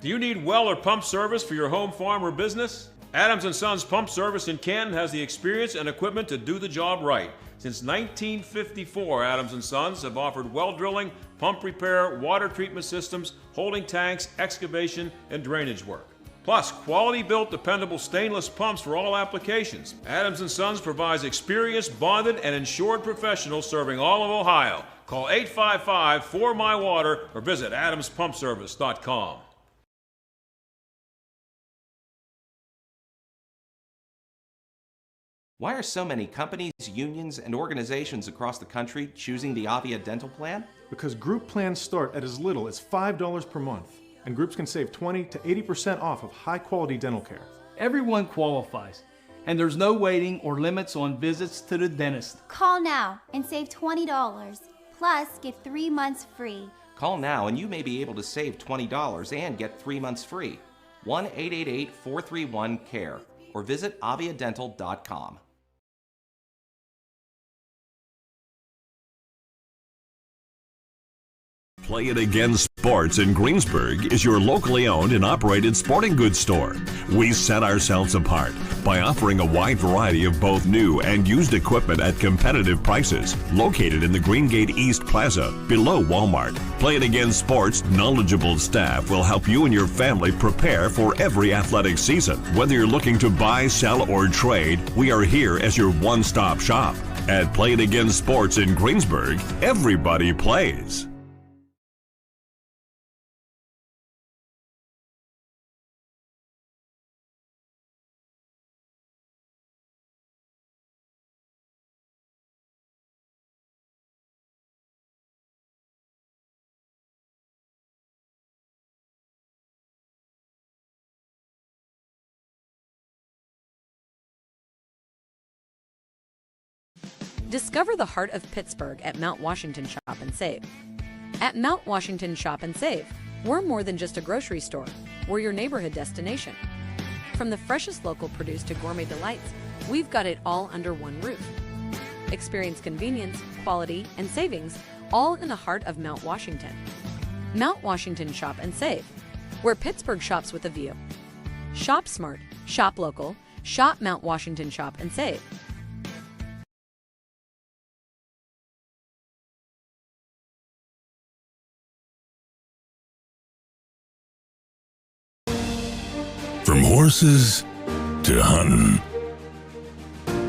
Do you need well or pump service for your home, farm, or business? Adams & Sons Pump Service in Canton has the experience and equipment to do the job right. Since 1954, Adams & Sons have offered well drilling, pump repair, water treatment systems, holding tanks, excavation, and drainage work. Plus, quality-built, dependable stainless pumps for all applications. Adams & Sons provides experienced, bonded, and insured professionals serving all of Ohio. Call 855-4MY-WATER or visit adamspumpservice.com. Why are so many companies, unions, and organizations across the country choosing the Avia dental plan? Because group plans start at as little as $5 per month, and groups can save 20 to 80% off of high-quality dental care. Everyone qualifies, and there's no waiting or limits on visits to the dentist. Call now and save $20, plus get 3 months free. Call now and you may be able to save $20 and get 3 months free. 1-888-431-CARE or visit aviadental.com. Play It Again Sports in Greensburg is your locally owned and operated sporting goods store. We set ourselves apart by offering a wide variety of both new and used equipment at competitive prices. Located in the Greengate East Plaza, below Walmart, Play It Again Sports' knowledgeable staff will help you and your family prepare for every athletic season. Whether you're looking to buy, sell, or trade, we are here as your one-stop shop. At Play It Again Sports in Greensburg, everybody plays. Discover the heart of Pittsburgh at Mount Washington Shop and Save. At Mount Washington Shop and Save, we're more than just a grocery store. We're your neighborhood destination. From the freshest local produce to gourmet delights, we've got it all under one roof. Experience convenience, quality, and savings, all in the heart of Mount Washington. Mount Washington Shop and Save, where Pittsburgh shops with a view. Shop smart, shop local, shop Mount Washington Shop and Save. From horses to hunting,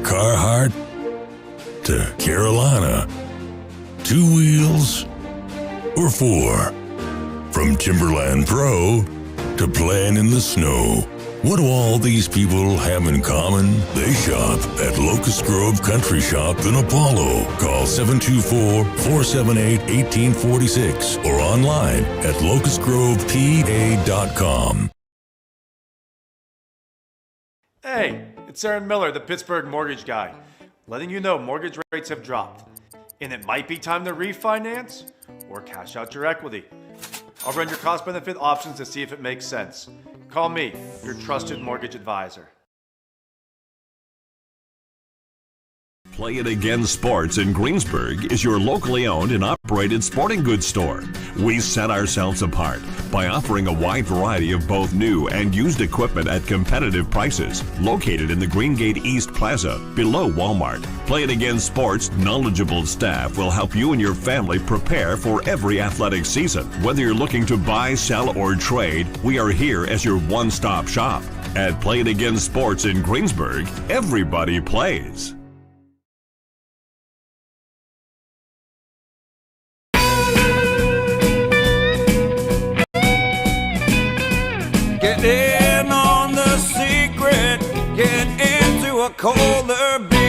Carhartt to Carolina, 2 wheels or 4, from Timberland Pro to playing in the snow. What do all these people have in common? They shop at Locust Grove Country Shop in Apollo. Call 724-478-1846 or online at locustgrovepa.com. Hey, it's Aaron Miller, the Pittsburgh mortgage guy, letting you know mortgage rates have dropped, and it might be time to refinance or cash out your equity. I'll run your cost-benefit options to see if it makes sense. Call me, your trusted mortgage advisor. Play It Again Sports in Greensburg is your locally owned and operated sporting goods store. We set ourselves apart by offering a wide variety of both new and used equipment at competitive prices. Located in the Greengate East Plaza, below Walmart, Play It Again Sports' knowledgeable staff will help you and your family prepare for every athletic season. Whether you're looking to buy, sell, or trade, we are here as your one-stop shop. At Play It Again Sports in Greensburg, everybody plays. Get in on the secret, get into a colder beer.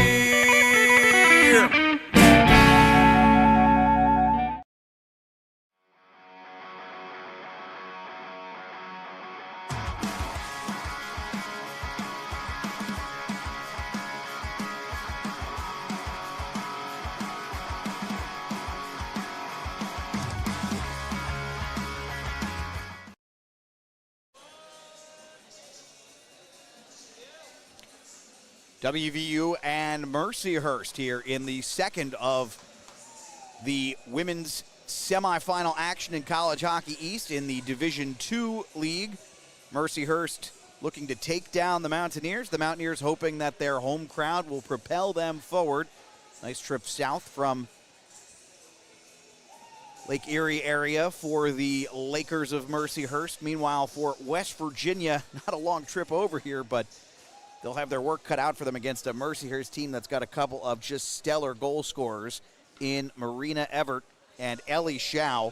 WVU and Mercyhurst here in the second of the women's semifinal action in College Hockey East in the Division II League. Mercyhurst looking to take down the Mountaineers. The Mountaineers hoping that their home crowd will propel them forward. Nice trip south from Lake Erie area for the Lakers of Mercyhurst. Meanwhile, for West Virginia, not a long trip over here, but they'll have their work cut out for them against a Mercyhurst team that's got a couple of just stellar goal scorers in Marina Everett and Ellie Shao.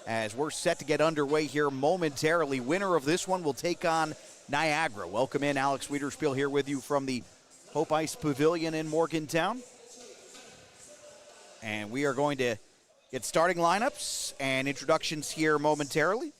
As we're set to get underway here momentarily, winner of this one will take on Niagara. Welcome in, Alex Wiederspiel here with you from the Hope Ice Pavilion in Morgantown. And we are going to get starting lineups and introductions here momentarily.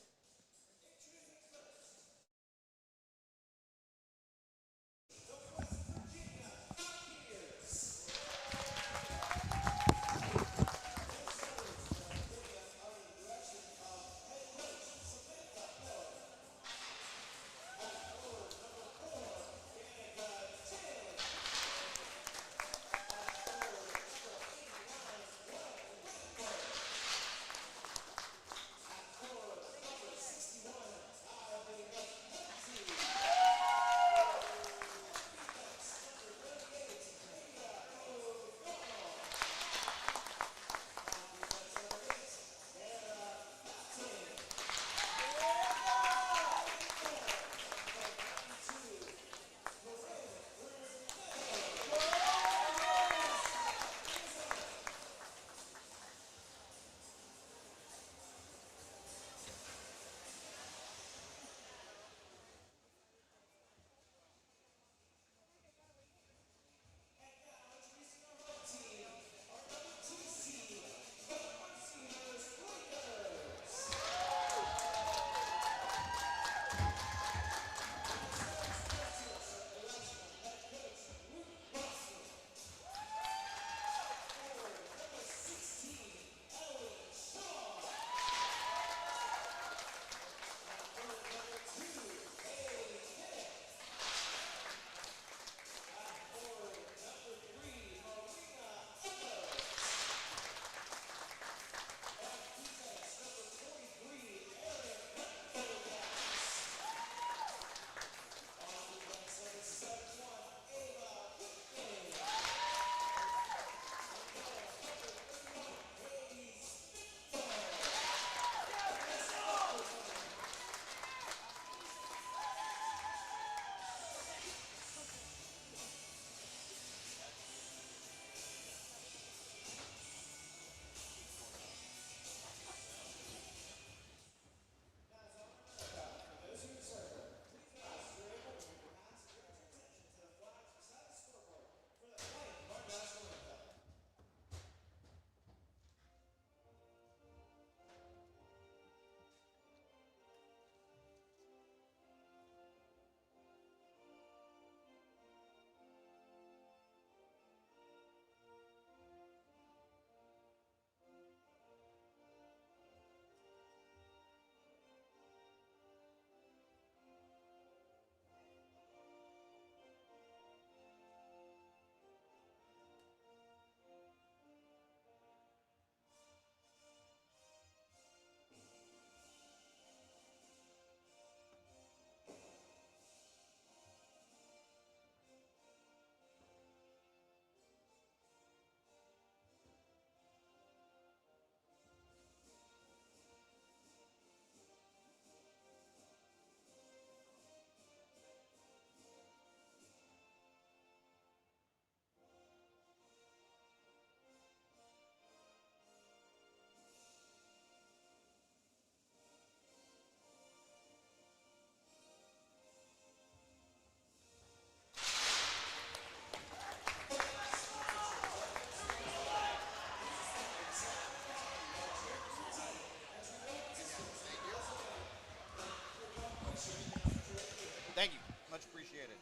Thank you. Much appreciated.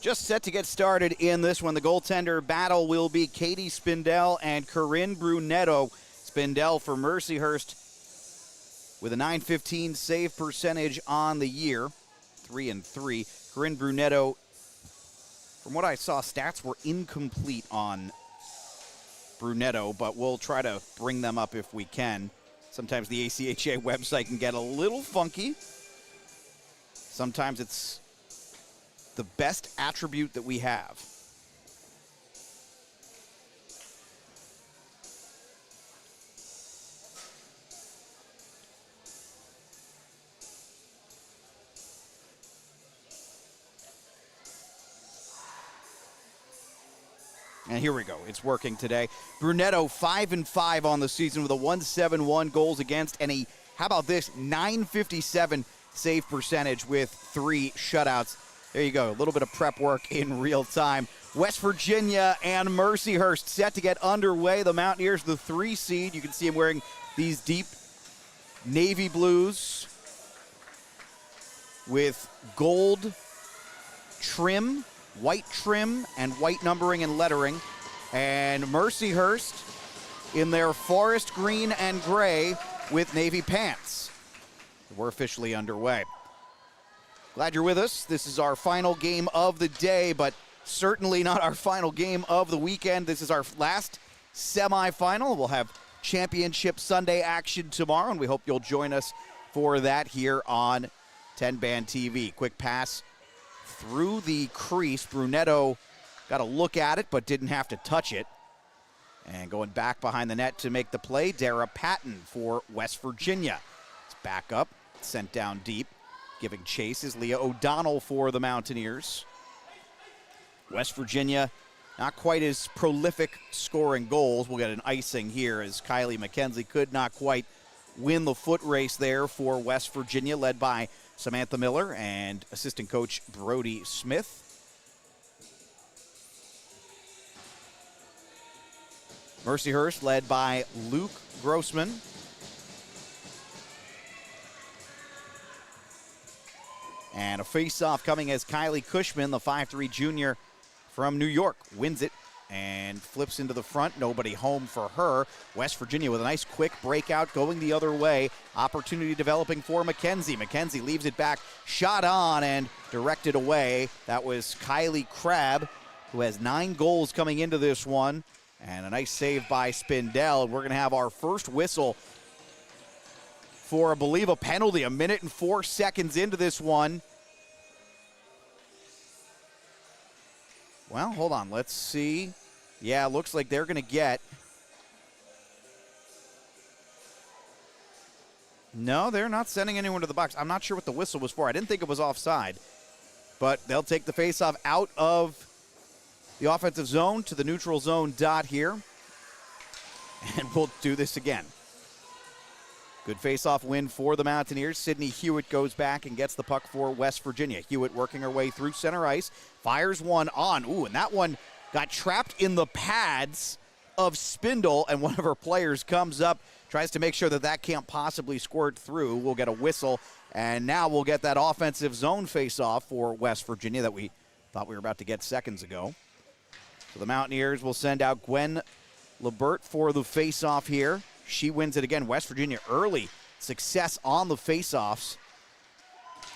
Just set to get started in this one. The goaltender battle will be Katie Spindell and Corinne Brunetto. Spindell for Mercyhurst with a .915 save percentage on the year, 3-3. Corinne Brunetto, from what I saw, stats were incomplete on Brunetto, but we'll try to bring them up if we can. Sometimes the ACHA website can get a little funky. Sometimes it's the best attribute that we have. And here we go. It's working today. Brunetto 5-5 on the season with a 171 goals against and a, how about this, 957 save percentage with 3 shutouts. There you go. A little bit of prep work in real time. West Virginia and Mercyhurst set to get underway. The Mountaineers, the 3 seed. You can see them wearing these deep navy blues with gold trim, white trim, and white numbering and lettering. And Mercyhurst in their forest green and gray with navy pants. We're officially underway. Glad you're with us. This is our final game of the day, but certainly not our final game of the weekend. This is our last semifinal. We'll have Championship Sunday action tomorrow, and we hope you'll join us for that here on TenbandTV. Quick pass through the crease. Brunetto got a look at it, but didn't have to touch it. And going back behind the net to make the play, Dara Patton for West Virginia. It's back up, sent down deep. Giving chase is Leah O'Donnell for the Mountaineers. West Virginia, not quite as prolific scoring goals. We'll get an icing here as Kylie McKenzie could not quite win the foot race there for West Virginia, led by Samantha Miller and assistant coach Brody Smith. Mercyhurst led by Luke Grossman. And a face-off coming as Kylie Cushman, the 5'3 junior from New York, wins it and flips into the front. Nobody home for her. West Virginia with a nice quick breakout going the other way. Opportunity developing for McKenzie. McKenzie leaves it back, shot on and directed away. That was Kylie Crabb, who has 9 goals coming into this one. And a nice save by Spindell. We're going to have our first whistle for, I believe, a penalty. 1 minute and 4 seconds into this one. Well, hold on. Let's see. Yeah, looks like they're going to get... No, they're not sending anyone to the box. I'm not sure what the whistle was for. I didn't think it was offside. But they'll take the faceoff out of the offensive zone to the neutral zone dot here. And we'll do this again. Good face-off win for the Mountaineers. Sydney Hewitt goes back and gets the puck for West Virginia. Hewitt working her way through center ice. Fires one on. Ooh, and that one got trapped in the pads of Spindle, and one of her players comes up, tries to make sure that that can't possibly squirt through. We'll get a whistle, and now we'll get that offensive zone face-off for West Virginia that we thought we were about to get seconds ago. So the Mountaineers will send out Gwen Lebert for the face-off here. She wins it again. West Virginia early success on the face-offs.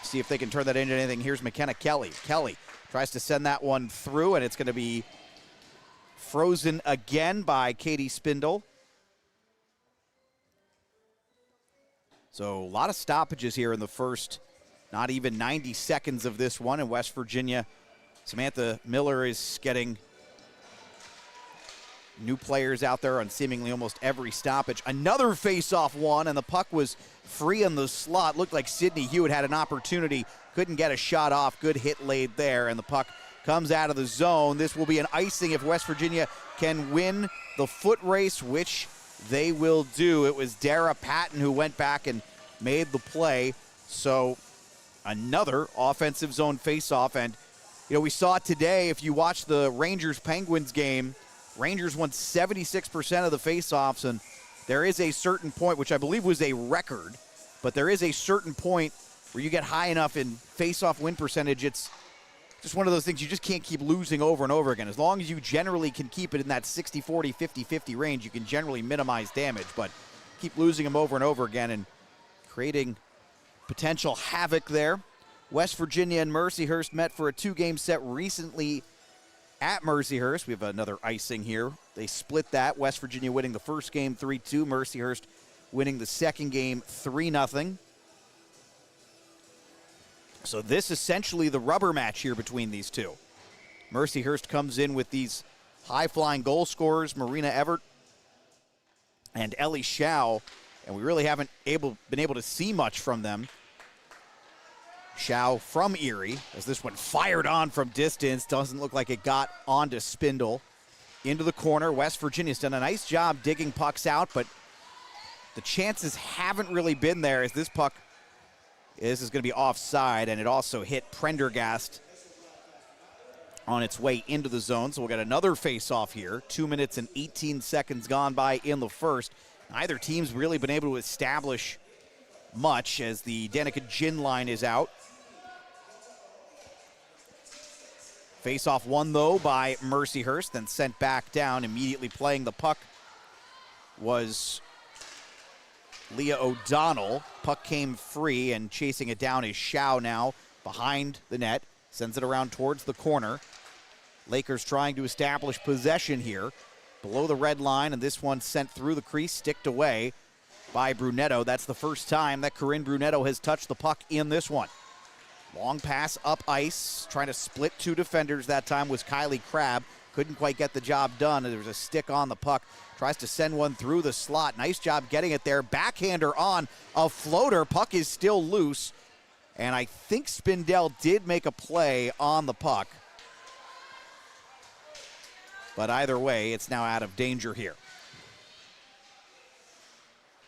See if they can turn that into anything. Here's McKenna Kelly. Kelly tries to send that one through, and it's going to be frozen again by Katie Spindle. So a lot of stoppages here in the first, not even 90 seconds of this one in West Virginia. Samantha Miller is getting new players out there on seemingly almost every stoppage. Another face-off one, and the puck was free in the slot. Looked like Sydney Hewitt had an opportunity. Couldn't get a shot off. Good hit laid there, and the puck comes out of the zone. This will be an icing if West Virginia can win the foot race, which they will do. It was Dara Patton who went back and made the play. So another offensive zone face-off. And, you know, we saw it today. If you watch the Rangers-Penguins game, Rangers won 76% of the faceoffs, and there is a certain point, which I believe was a record, but there is a certain point where you get high enough in faceoff win percentage. It's just one of those things you just can't keep losing over and over again. As long as you generally can keep it in that 60-40, 50-50 range, you can generally minimize damage, but keep losing them over and over again and creating potential havoc there. West Virginia and Mercyhurst met for a 2-game set recently at Mercyhurst. We have another icing here. They split that. West Virginia winning the first game 3-2. Mercyhurst winning the second game 3-0. So this essentially the rubber match here between these two. Mercyhurst comes in with these high-flying goal scorers, Marina Everett and Ellie Shao, and we really haven't been able to see much from them. Shao from Erie, as this one fired on from distance. Doesn't look like it got onto Spindle. Into the corner. West Virginia's done a nice job digging pucks out, but the chances haven't really been there as this puck is going to be offside, and it also hit Prendergast on its way into the zone. So we'll get another face-off here. 2 minutes and 18 seconds gone by in the first. Neither team's really been able to establish much as the Danica Gin line is out. Face-off won, though, by Mercyhurst, then sent back down. Immediately playing the puck was Leah O'Donnell. Puck came free, and chasing it down is Shao now behind the net. Sends it around towards the corner. Lakers trying to establish possession here. Below the red line, and this one sent through the crease, sticked away by Brunetto. That's the first time that Corinne Brunetto has touched the puck in this one. Long pass up ice, trying to split two defenders that time was Kylie Crabb. Couldn't quite get the job done. There was a stick on the puck. Tries to send one through the slot. Nice job getting it there. Backhander on a floater. Puck is still loose. And I think Spindell did make a play on the puck. But either way, it's now out of danger here.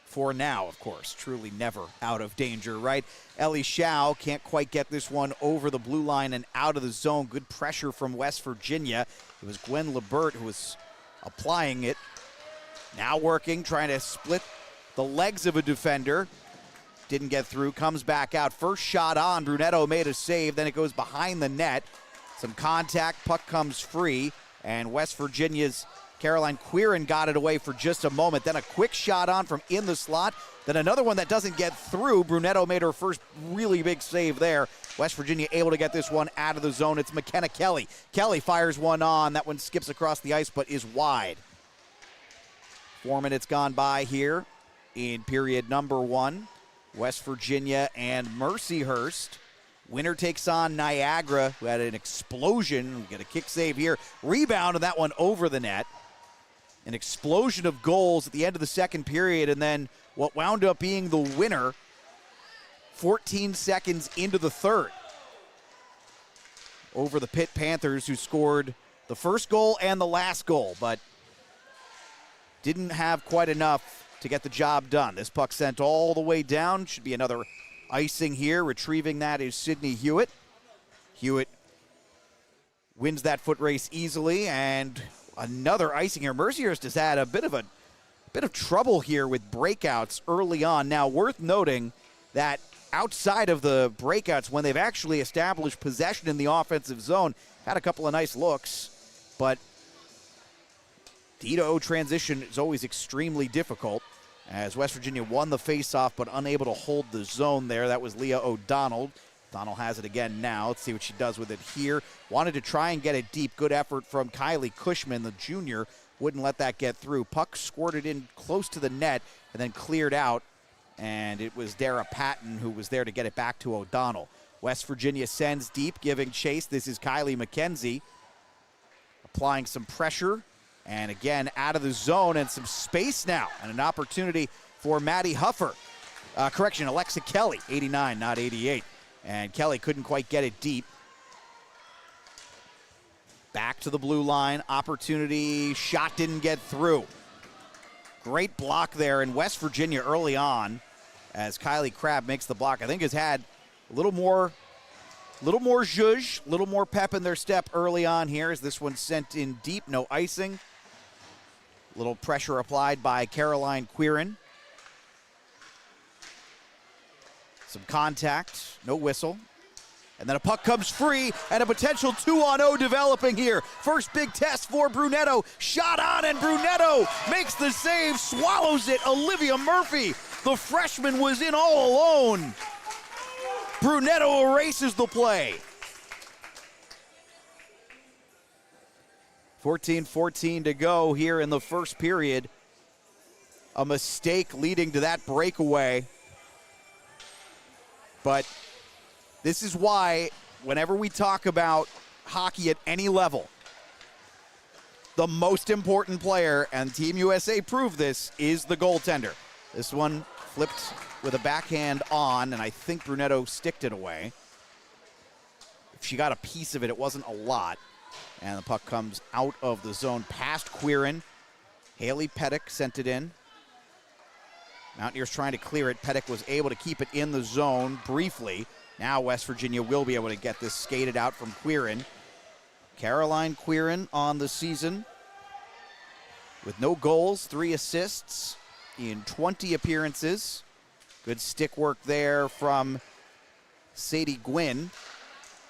For now, of course. Truly never out of danger, right? Ellie Shao can't quite get this one over the blue line and out of the zone. Good pressure from West Virginia. It was Gwen Lebert who was applying it. Now working, trying to split the legs of a defender. Didn't get through, comes back out. First shot on, Brunetto made a save, then it goes behind the net. Some contact, puck comes free, and West Virginia's Caroline Quirin got it away for just a moment. Then a quick shot on from in the slot. Then another one that doesn't get through. Brunetto made her first really big save there. West Virginia able to get this one out of the zone. It's McKenna Kelly. Kelly fires one on. That one skips across the ice but is wide. 4 minutes gone by here in period number one. West Virginia and Mercyhurst. Winner takes on Niagara, who had an explosion. We get a kick save here. Rebound, and that one over the net. An explosion of goals at the end of the second period, and then what wound up being the winner 14 seconds into the third over the Pitt Panthers, who scored the first goal and the last goal, but didn't have quite enough to get the job done. This puck sent all the way down. Should be another icing here. Retrieving that is Sydney Hewitt. Hewitt wins that foot race easily, and another icing here. Mercyhurst has had a bit of trouble here with breakouts early on. Now, worth noting that outside of the breakouts, when they've actually established possession in the offensive zone, had a couple of nice looks, but D-to-O transition is always extremely difficult, as West Virginia won the faceoff but unable to hold the zone there. That was Leah O'Donnell. O'Donnell has it again now. Let's see what she does with it here. Wanted to try and get it deep. Good effort from Kylie Cushman, the junior. Wouldn't let that get through. Puck squirted in close to the net and then cleared out. And it was Dara Patton who was there to get it back to O'Donnell. West Virginia sends deep, giving chase. This is Kylie McKenzie applying some pressure. And again, out of the zone and some space now. And an opportunity for Maddie Huffer. Alexa Kelly, 89, not 88. And Kelly couldn't quite get it deep. Back to the blue line. Opportunity. Shot didn't get through. Great block there in West Virginia early on as Kylie Crabb makes the block. I think has had a little more zhuzh, a little more pep in their step early on here as this one sent in deep. No icing. Little pressure applied by Caroline Quirin. Some contact, no whistle. And then a puck comes free and a potential 2-on-0 developing here. First big test for Brunetto. Shot on and Brunetto makes the save, swallows it. Olivia Murphy, the freshman, was in all alone. Brunetto erases the play. 14-14 to go here in the first period. A mistake leading to that breakaway. But this is why, whenever we talk about hockey at any level, the most important player, and Team USA proved this, is the goaltender. This one flipped with a backhand on, and I think Brunetto sticked it away. If she got a piece of it, it wasn't a lot. And the puck comes out of the zone past Quirin. Haley Pettick sent it in. Mountaineers trying to clear it. Pettick was able to keep it in the zone briefly. Now West Virginia will be able to get this skated out from Quirin. Caroline Quirin on the season with no goals, 3 assists in 20 appearances. Good stick work there from Sadie Gwynn.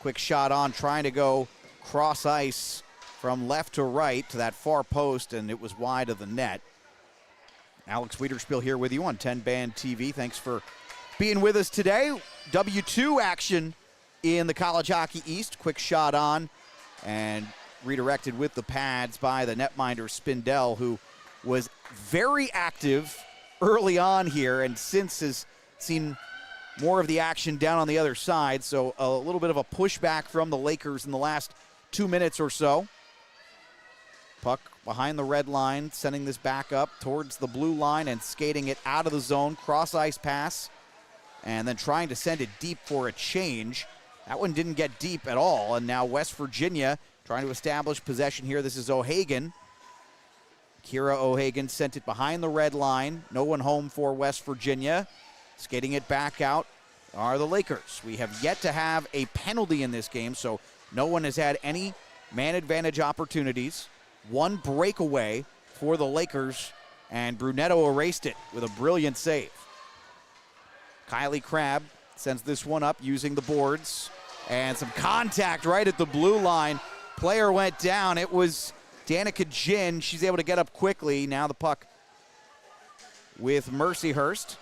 Quick shot on, trying to go cross ice from left to right to that far post, and it was wide of the net. Alex Wiederspiel here with you on 10bandTV. Thanks for being with us today. W2 action in the College Hockey East. Quick shot on and redirected with the pads by the netminder Spindell, who was very active early on here and since has seen more of the action down on the other side. So a little bit of a pushback from the Lakers in the last 2 minutes or so. Puck behind the red line, sending this back up towards the blue line and skating it out of the zone. Cross ice pass, and then trying to send it deep for a change. That one didn't get deep at all, and now West Virginia trying to establish possession here. This is O'Hagan. Kira O'Hagan sent it behind the red line. No one home for West Virginia. Skating it back out are the Lakers. We have yet to have a penalty in this game, so no one has had any man advantage opportunities. One breakaway for the Lakers, and Brunetto erased it with a brilliant save. Kylie Crabb sends this one up using the boards, and some contact right at the blue line. Player went down. It was Danica Ginn. She's able to get up quickly. Now the puck with Mercyhurst.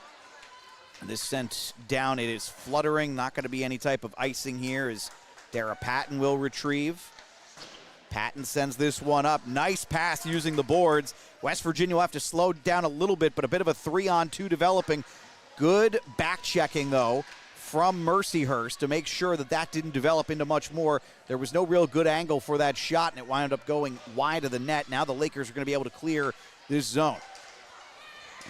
This sent down. It is fluttering. Not going to be any type of icing here as Dara Patton will retrieve. Patton sends this one up. Nice pass using the boards. West Virginia will have to slow down a little bit, but a bit of a 3-on-2 developing. Good back checking, though, from Mercyhurst to make sure that that didn't develop into much more. There was no real good angle for that shot, and it wound up going wide of the net. Now the Lakers are going to be able to clear this zone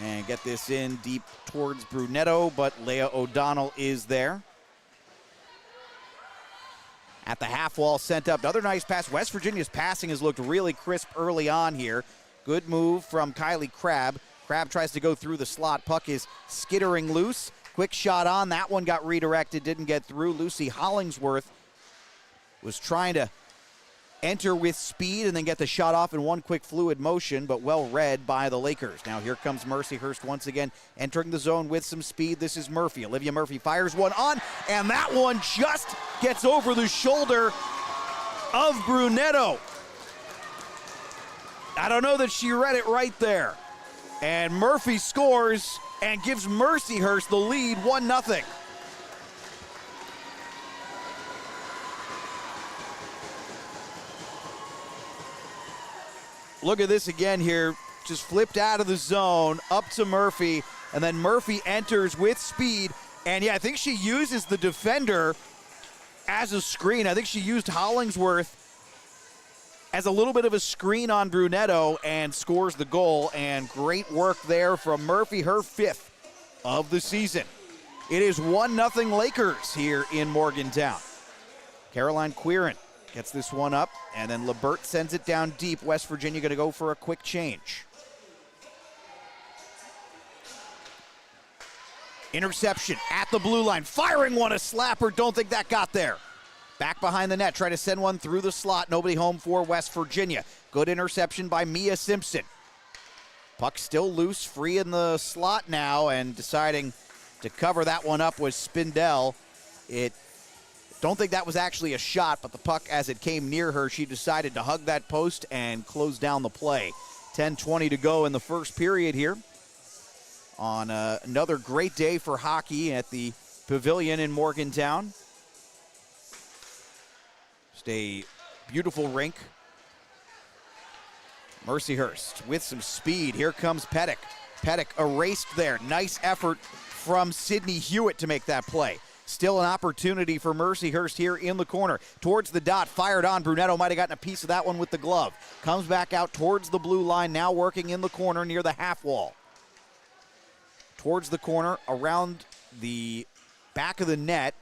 and get this in deep towards Brunetto, but Leah O'Donnell is there. At the half wall, sent up. Another nice pass. West Virginia's passing has looked really crisp early on here. Good move from Kylie Crabb. Crabb tries to go through the slot. Puck is skittering loose. Quick shot on. That one got redirected, didn't get through. Lucy Hollingsworth was trying to enter with speed and then get the shot off in one quick fluid motion, but well read by the Lakers. Now here comes Mercyhurst once again, entering the zone with some speed. This is Murphy. Olivia Murphy fires one on, and that one just gets over the shoulder of Brunetto. I don't know that she read it right there. And Murphy scores and gives Mercyhurst the lead, 1-0. Look at this again here. Just flipped out of the zone, up to Murphy, and then Murphy enters with speed. And yeah, I think she uses the defender as a screen. I think she used Hollingsworth as a little bit of a screen on Brunetto and scores the goal. And great work there from Murphy, her 5th of the season. It is 1-0 Lakers here in Morgantown. Caroline Quirin gets this one up, and then Lebert sends it down deep. West Virginia going to go for a quick change. Interception at the blue line. Firing one, a slapper. Don't think that got there. Back behind the net, try to send one through the slot. Nobody home for West Virginia. Good interception by Mia Simpson. Puck still loose, free in the slot now, and deciding to cover that one up was Spindell. Don't think that was actually a shot, but the puck, as it came near her, she decided to hug that post and close down the play. 10:20 to go in the first period here on another great day for hockey at the Pavilion in Morgantown. Just a beautiful rink. Mercyhurst with some speed. Here comes Pettick. Pettick erased there. Nice effort from Sydney Hewitt to make that play. Still an opportunity for Mercyhurst here in the corner. Towards the dot, fired on. Brunetto might have gotten a piece of that one with the glove. Comes back out towards the blue line, now working in the corner near the half wall. Towards the corner, around the back of the net.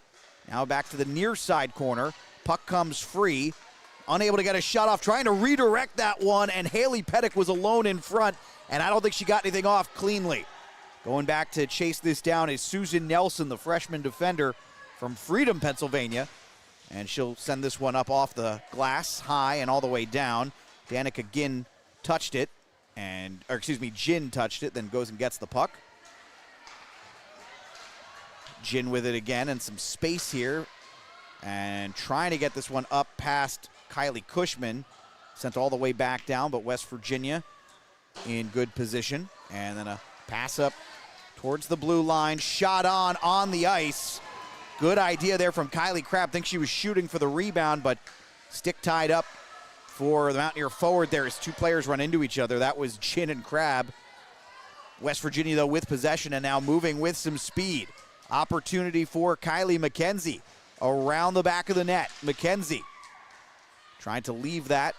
Now back to the near side corner. Puck comes free. Unable to get a shot off, trying to redirect that one, and Haley Pettick was alone in front, and I don't think she got anything off cleanly. Going back to chase this down is Susan Nelson, the freshman defender from Freedom, Pennsylvania, and she'll send this one up off the glass, high and all the way down. Danica Ginn touched it, Ginn touched it, then goes and gets the puck. Ginn with it again, and some space here, and trying to get this one up past Kylie Cushman, sent all the way back down, but West Virginia in good position. And then a pass up towards the blue line, shot on the ice. Good idea there from Kylie Crabb. Think she was shooting for the rebound, but stick tied up for the Mountaineer forward there as two players run into each other. That was Ginn and Crabb. West Virginia, though, with possession and now moving with some speed. Opportunity for Kylie McKenzie around the back of the net. McKenzie trying to leave that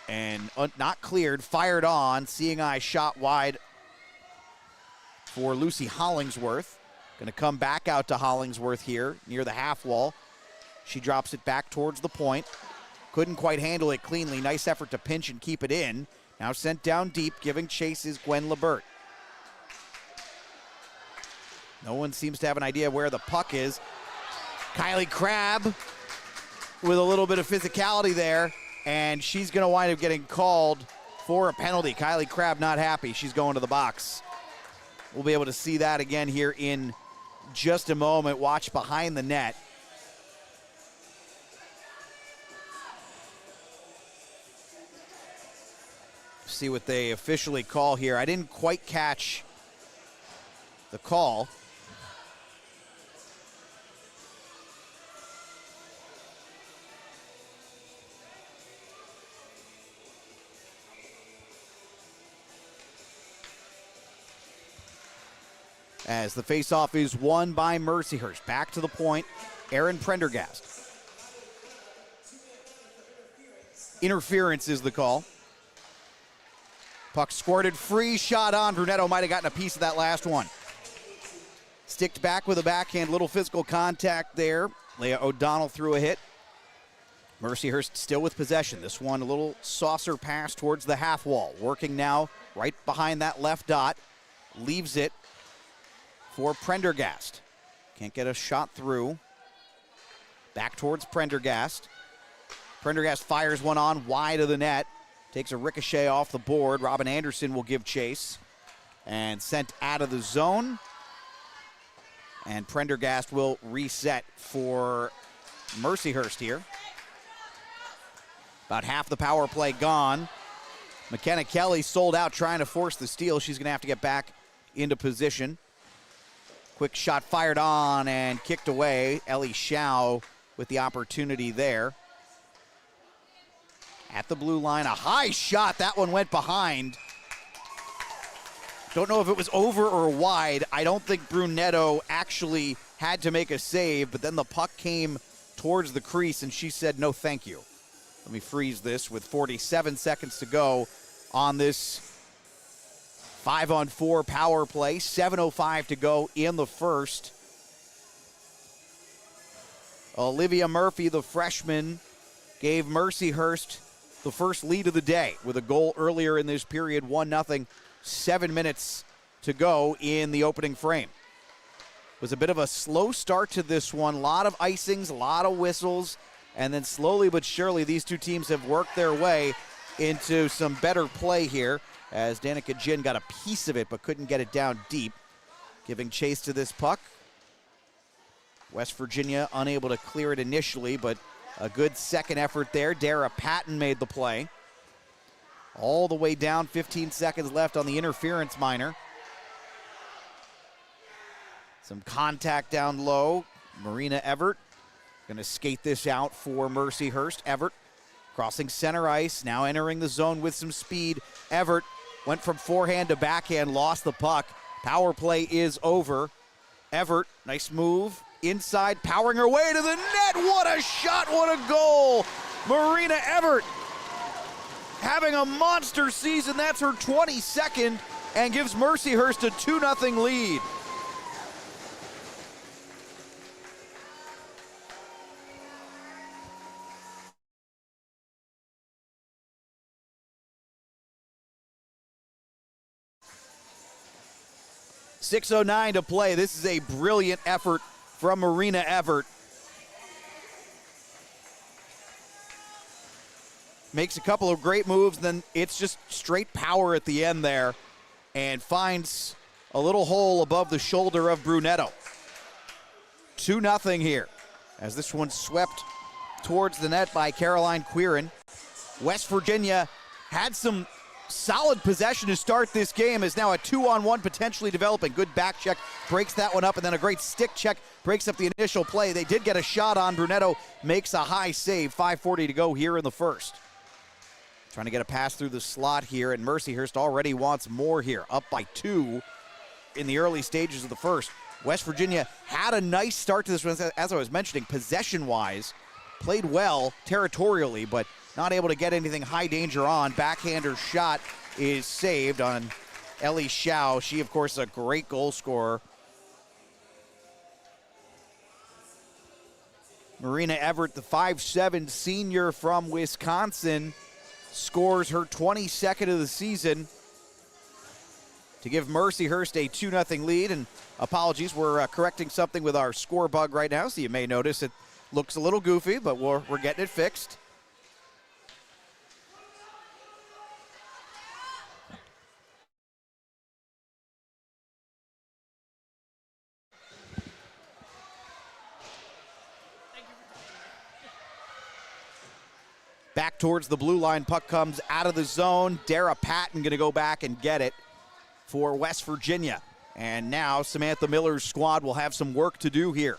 and not cleared, fired on. Seeing eye shot wide for Lucy Hollingsworth. Going to come back out to Hollingsworth here near the half wall. She drops it back towards the point. Couldn't quite handle it cleanly. Nice effort to pinch and keep it in. Now sent down deep, giving chase is Gwen Lebert. No one seems to have an idea where the puck is. Kylie Crabb with a little bit of physicality there, and she's going to wind up getting called for a penalty. Kylie Crabb not happy. She's going to the box. We'll be able to see that again here in just a moment. Watch behind the net. See what they officially call here. I didn't quite catch the call. As the faceoff is won by Mercyhurst. Back to the point, Erin Prendergast. Interference is the call. Puck squirted free, shot on. Brunetto might have gotten a piece of that last one. Sticked back with a backhand, little physical contact there. Leah O'Donnell threw a hit. Mercyhurst still with possession. This one a little saucer pass towards the half wall. Working now right behind that left dot. Leaves it for Prendergast. Can't get a shot through. Back towards Prendergast. Prendergast fires one on wide of the net. Takes a ricochet off the board. Robin Anderson will give chase. And sent out of the zone. And Prendergast will reset for Mercyhurst here. About half the power play gone. McKenna Kelly sold out trying to force the steal. She's going to have to get back into position. Quick shot fired on and kicked away. Ellie Schau with the opportunity there. At the blue line, a high shot. That one went behind. Don't know if it was over or wide. I don't think Brunetto actually had to make a save, but then the puck came towards the crease and she said, no, thank you. Let me freeze this with 47 seconds to go on this 5-on-4 power play. 7:05 to go in the first. Olivia Murphy, the freshman, gave Mercyhurst the first lead of the day with a goal earlier in this period, 1-0, 7 minutes to go in the opening frame. It was a bit of a slow start to this one. A lot of icings, a lot of whistles, and then slowly but surely these two teams have worked their way into some better play here as Danica Ginn got a piece of it but couldn't get it down deep. Giving chase to this puck. West Virginia unable to clear it initially, but a good second effort there. Dara Patton made the play. All the way down, 15 seconds left on the interference minor. Some contact down low. Marina Everett going to skate this out for Mercyhurst. Everett crossing center ice, now entering the zone with some speed. Everett went from forehand to backhand, lost the puck. Power play is over. Everett, nice move. Inside, powering her way to the net. What a shot, what a goal. Marina Everett having a monster season. That's her 22nd and gives Mercyhurst a 2-0 lead. .609 to play. This is a brilliant effort from Marina Everett. Makes a couple of great moves, then it's just straight power at the end there and finds a little hole above the shoulder of Brunetto. 2-0 here as this one swept towards the net by Caroline Quirin. West Virginia had some solid possession to start this game, is now a 2-on-1 potentially developing. Good back check, breaks that one up, and then a great stick check breaks up the initial play. They did get a shot on. Brunetto makes a high save. 5:40 to go here in the first. Trying to get a pass through the slot here, and Mercyhurst already wants more here, up by 2 in the early stages of the first. West Virginia had a nice start to this one, as I was mentioning, possession-wise. Played well territorially, but not able to get anything high danger on. Backhander shot is saved on Ellie Shao. She, of course, a great goal scorer. Marina Everett, the 5'7" senior from Wisconsin, scores her 22nd of the season to give Mercyhurst a 2-0 lead. And apologies, we're correcting something with our score bug right now, so you may notice it looks a little goofy, but we're getting it fixed. Back towards the blue line, puck comes out of the zone. Dara Patton gonna go back and get it for West Virginia. And now Samantha Miller's squad will have some work to do here.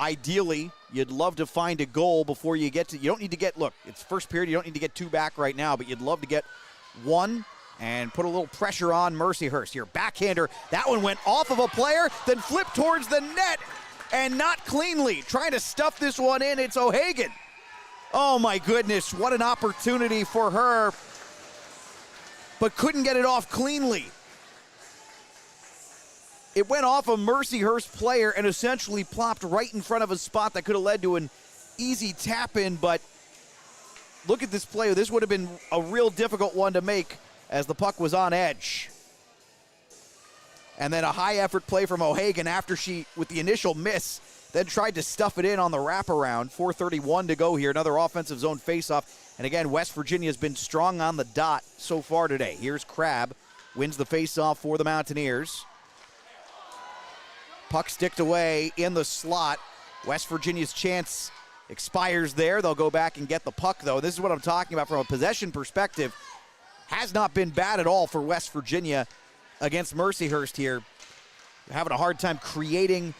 Ideally, you'd love to find a goal before you get to, you don't need to get, look, it's first period, you don't need to get 2 back right now, but you'd love to get 1 and put a little pressure on Mercyhurst here. Backhander, that one went off of a player, then flipped towards the net, and not cleanly. Trying to stuff this one in, it's O'Hagan. Oh my goodness, what an opportunity for her, but couldn't get it off cleanly. It went off a Mercyhurst player and essentially plopped right in front of a spot that could have led to an easy tap-in, but look at this play. This would have been a real difficult one to make as the puck was on edge. And then a high-effort play from O'Hagan after she, with the initial miss, then tried to stuff it in on the wraparound. 4:31 to go here. Another offensive zone faceoff. And again, West Virginia has been strong on the dot so far today. Here's Crabb, wins the faceoff for the Mountaineers. Puck sticked away in the slot. West Virginia's chance expires there. They'll go back and get the puck, though. This is what I'm talking about from a possession perspective. Has not been bad at all for West Virginia against Mercyhurst here. They're having a hard time creating,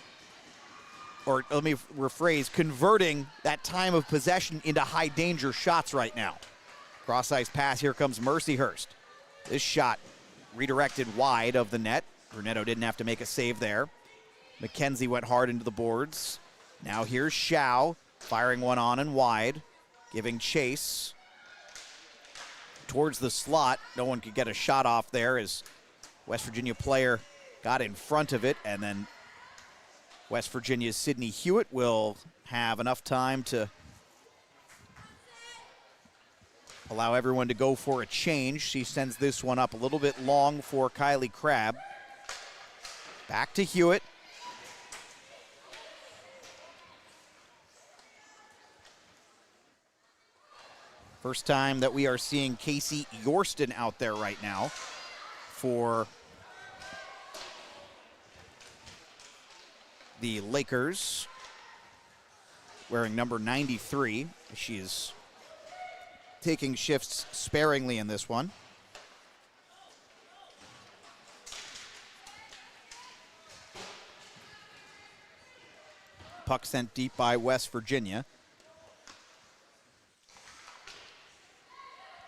or let me rephrase, converting that time of possession into high danger shots right now. Cross-ice pass, here comes Mercyhurst. This shot redirected wide of the net. Brunetto didn't have to make a save there. McKenzie went hard into the boards. Now here's Shao, firing one on and wide, giving chase towards the slot. No one could get a shot off there as West Virginia player got in front of it, and then West Virginia's Sydney Hewitt will have enough time to allow everyone to go for a change. She sends this one up a little bit long for Kylie Crabb. Back to Hewitt. First time that we are seeing Casey Yorston out there right now for the Lakers, wearing number 93. She is taking shifts sparingly in this one. Puck sent deep by West Virginia.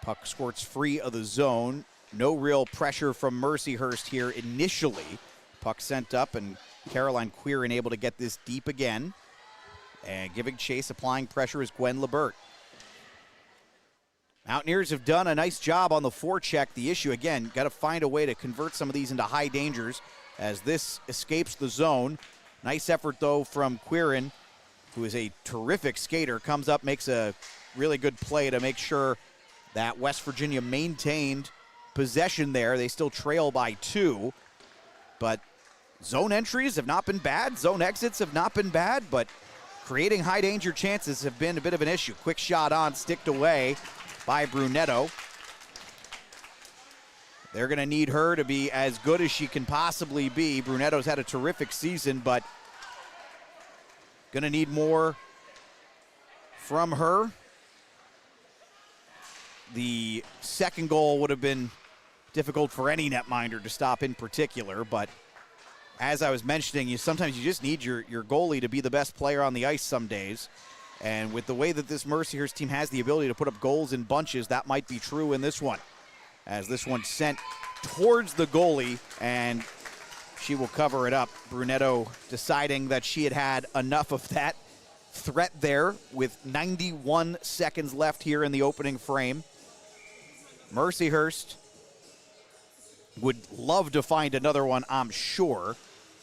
Puck squirts free of the zone. No real pressure from Mercyhurst here initially. Puck sent up, and Caroline Queeran able to get this deep again. And giving chase, applying pressure is Gwen Lebert. Mountaineers have done a nice job on the forecheck. The issue, again, got to find a way to convert some of these into high dangers as this escapes the zone. Nice effort, though, from Queeran, who is a terrific skater. Comes up, makes a really good play to make sure that West Virginia maintained possession there. They still trail by 2, but zone entries have not been bad. Zone exits have not been bad, but creating high danger chances have been a bit of an issue. Quick shot on, sticked away by Brunetto. They're going to need her to be as good as she can possibly be. Brunetto's had a terrific season, but going to need more from her. The second goal would have been difficult for any netminder to stop in particular, but as I was mentioning, sometimes you just need your goalie to be the best player on the ice some days. And with the way that this Mercyhurst team has the ability to put up goals in bunches, that might be true in this one. As this one sent towards the goalie, and she will cover it up. Brunetto deciding that she had enough of that threat there with 91 seconds left here in the opening frame. Mercyhurst would love to find another one, I'm sure,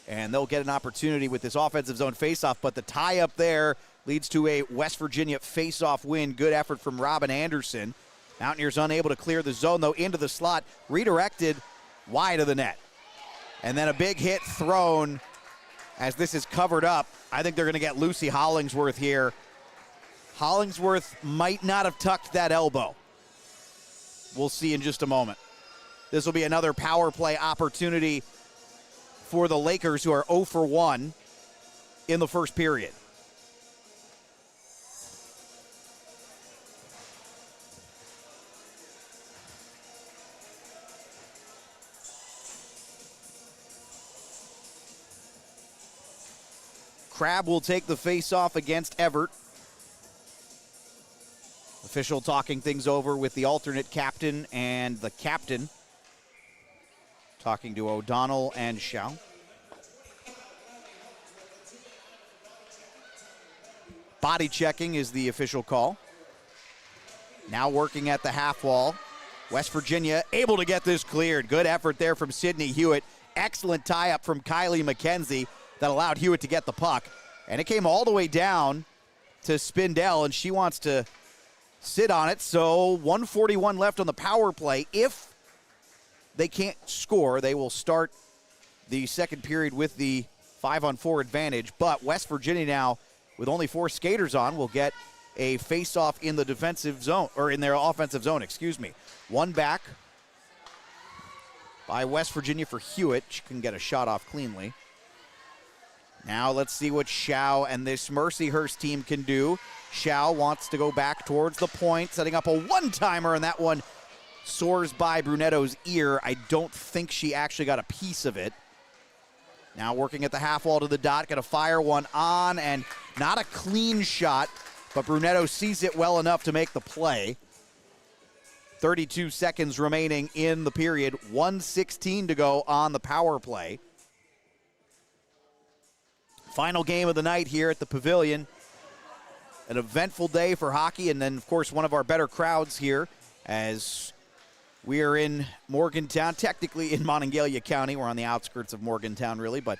and they'll get an opportunity with this offensive zone faceoff, but the tie up there leads to a West Virginia faceoff win. Good effort from Robin Anderson. Mountaineers unable to clear the zone, though, into the slot, redirected wide of the net. And then a big hit thrown as this is covered up. I think they're going to get Lucy Hollingsworth here. Hollingsworth might not have tucked that elbow. We'll see in just a moment. This will be another power play opportunity for the Lakers, who are 0 for 1 in the first period. Crabb will take the face-off against Everett. Official talking things over with the alternate captain and the captain. Talking to O'Donnell and Shaw. Body checking is the official call. Now working at the half wall. West Virginia able to get this cleared. Good effort there from Sydney Hewitt. Excellent tie-up from Kylie McKenzie that allowed Hewitt to get the puck. And it came all the way down to Spindell, and she wants to sit on it. So 1:41 left on the power play. If they can't score, they will start the second period with the 5-on-4 advantage. But West Virginia now, with only 4 skaters on, will get a face-off in the defensive zone, or in their offensive zone, excuse me. One back by West Virginia for Hewitt. She can get a shot off cleanly. Now let's see what Shao and this Mercyhurst team can do. Shao wants to go back towards the point, setting up a one-timer, and that one soars by Brunetto's ear. I don't think she actually got a piece of it. Now working at the half wall to the dot, gonna fire one on, and not a clean shot, but Brunetto sees it well enough to make the play. 32 seconds remaining in the period, 1:16 to go on the power play. Final game of the night here at the Pavilion. An eventful day for hockey, and then, of course, one of our better crowds here as we are in Morgantown, technically in Monongalia County. We're on the outskirts of Morgantown, really, but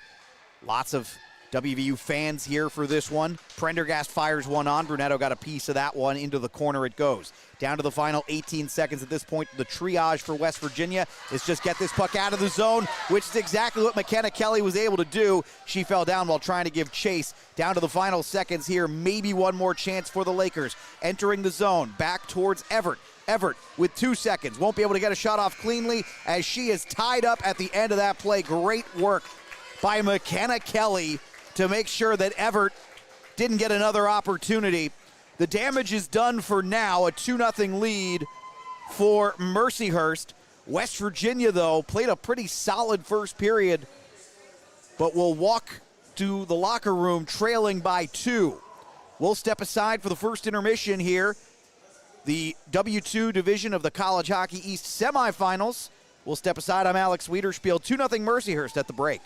lots of WVU fans here for this one. Prendergast fires one on. Brunetto got a piece of that one. Into the corner it goes. Down to the final 18 seconds at this point. The triage for West Virginia is just get this puck out of the zone, which is exactly what McKenna Kelly was able to do. She fell down while trying to give chase. Down to the final seconds here. Maybe one more chance for the Lakers. Entering the zone. Back towards Everett. Everett with 2 seconds. Won't be able to get a shot off cleanly as she is tied up at the end of that play. Great work by McKenna Kelly to make sure that Everett didn't get another opportunity. The damage is done for now. A 2-0 lead for Mercyhurst. West Virginia, though, played a pretty solid first period, but will walk to the locker room trailing by 2. We'll step aside for the first intermission here The W2 division of the College Hockey East semifinals. We'll step aside. I'm Alex Wiederspiel. 2-0 Mercyhurst at the break.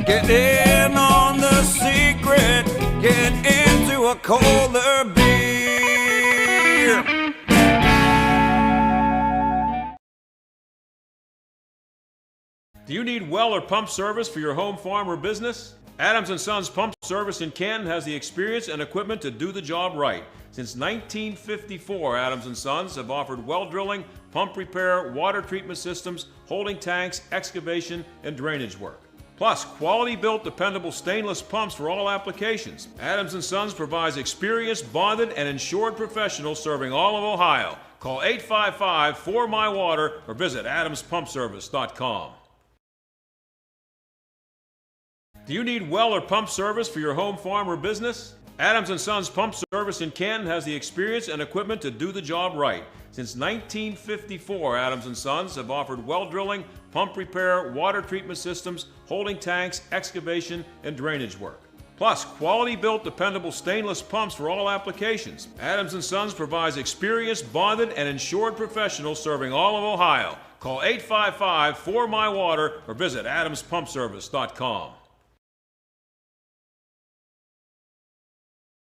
Get in on the secret, get into a colder beer. Do you need well or pump service for your home, farm, or business? Adams & Sons Pump Service in Canton has the experience and equipment to do the job right. Since 1954, Adams & Sons have offered well drilling, pump repair, water treatment systems, holding tanks, excavation, and drainage work. Plus, quality-built, dependable stainless pumps for all applications. Adams & Sons provides experienced, bonded, and insured professionals serving all of Ohio. Call 855-4MY-WATER or visit adamspumpservice.com. Do you need well or pump service for your home, farm, or business? Adams & Sons Pump Service in Canton has the experience and equipment to do the job right. Since 1954, Adams & Sons have offered well drilling, pump repair, water treatment systems, holding tanks, excavation, and drainage work. Plus, quality-built, dependable stainless pumps for all applications. Adams & Sons provides experienced, bonded, and insured professionals serving all of Ohio. Call 855-4MY-WATER or visit adamspumpservice.com.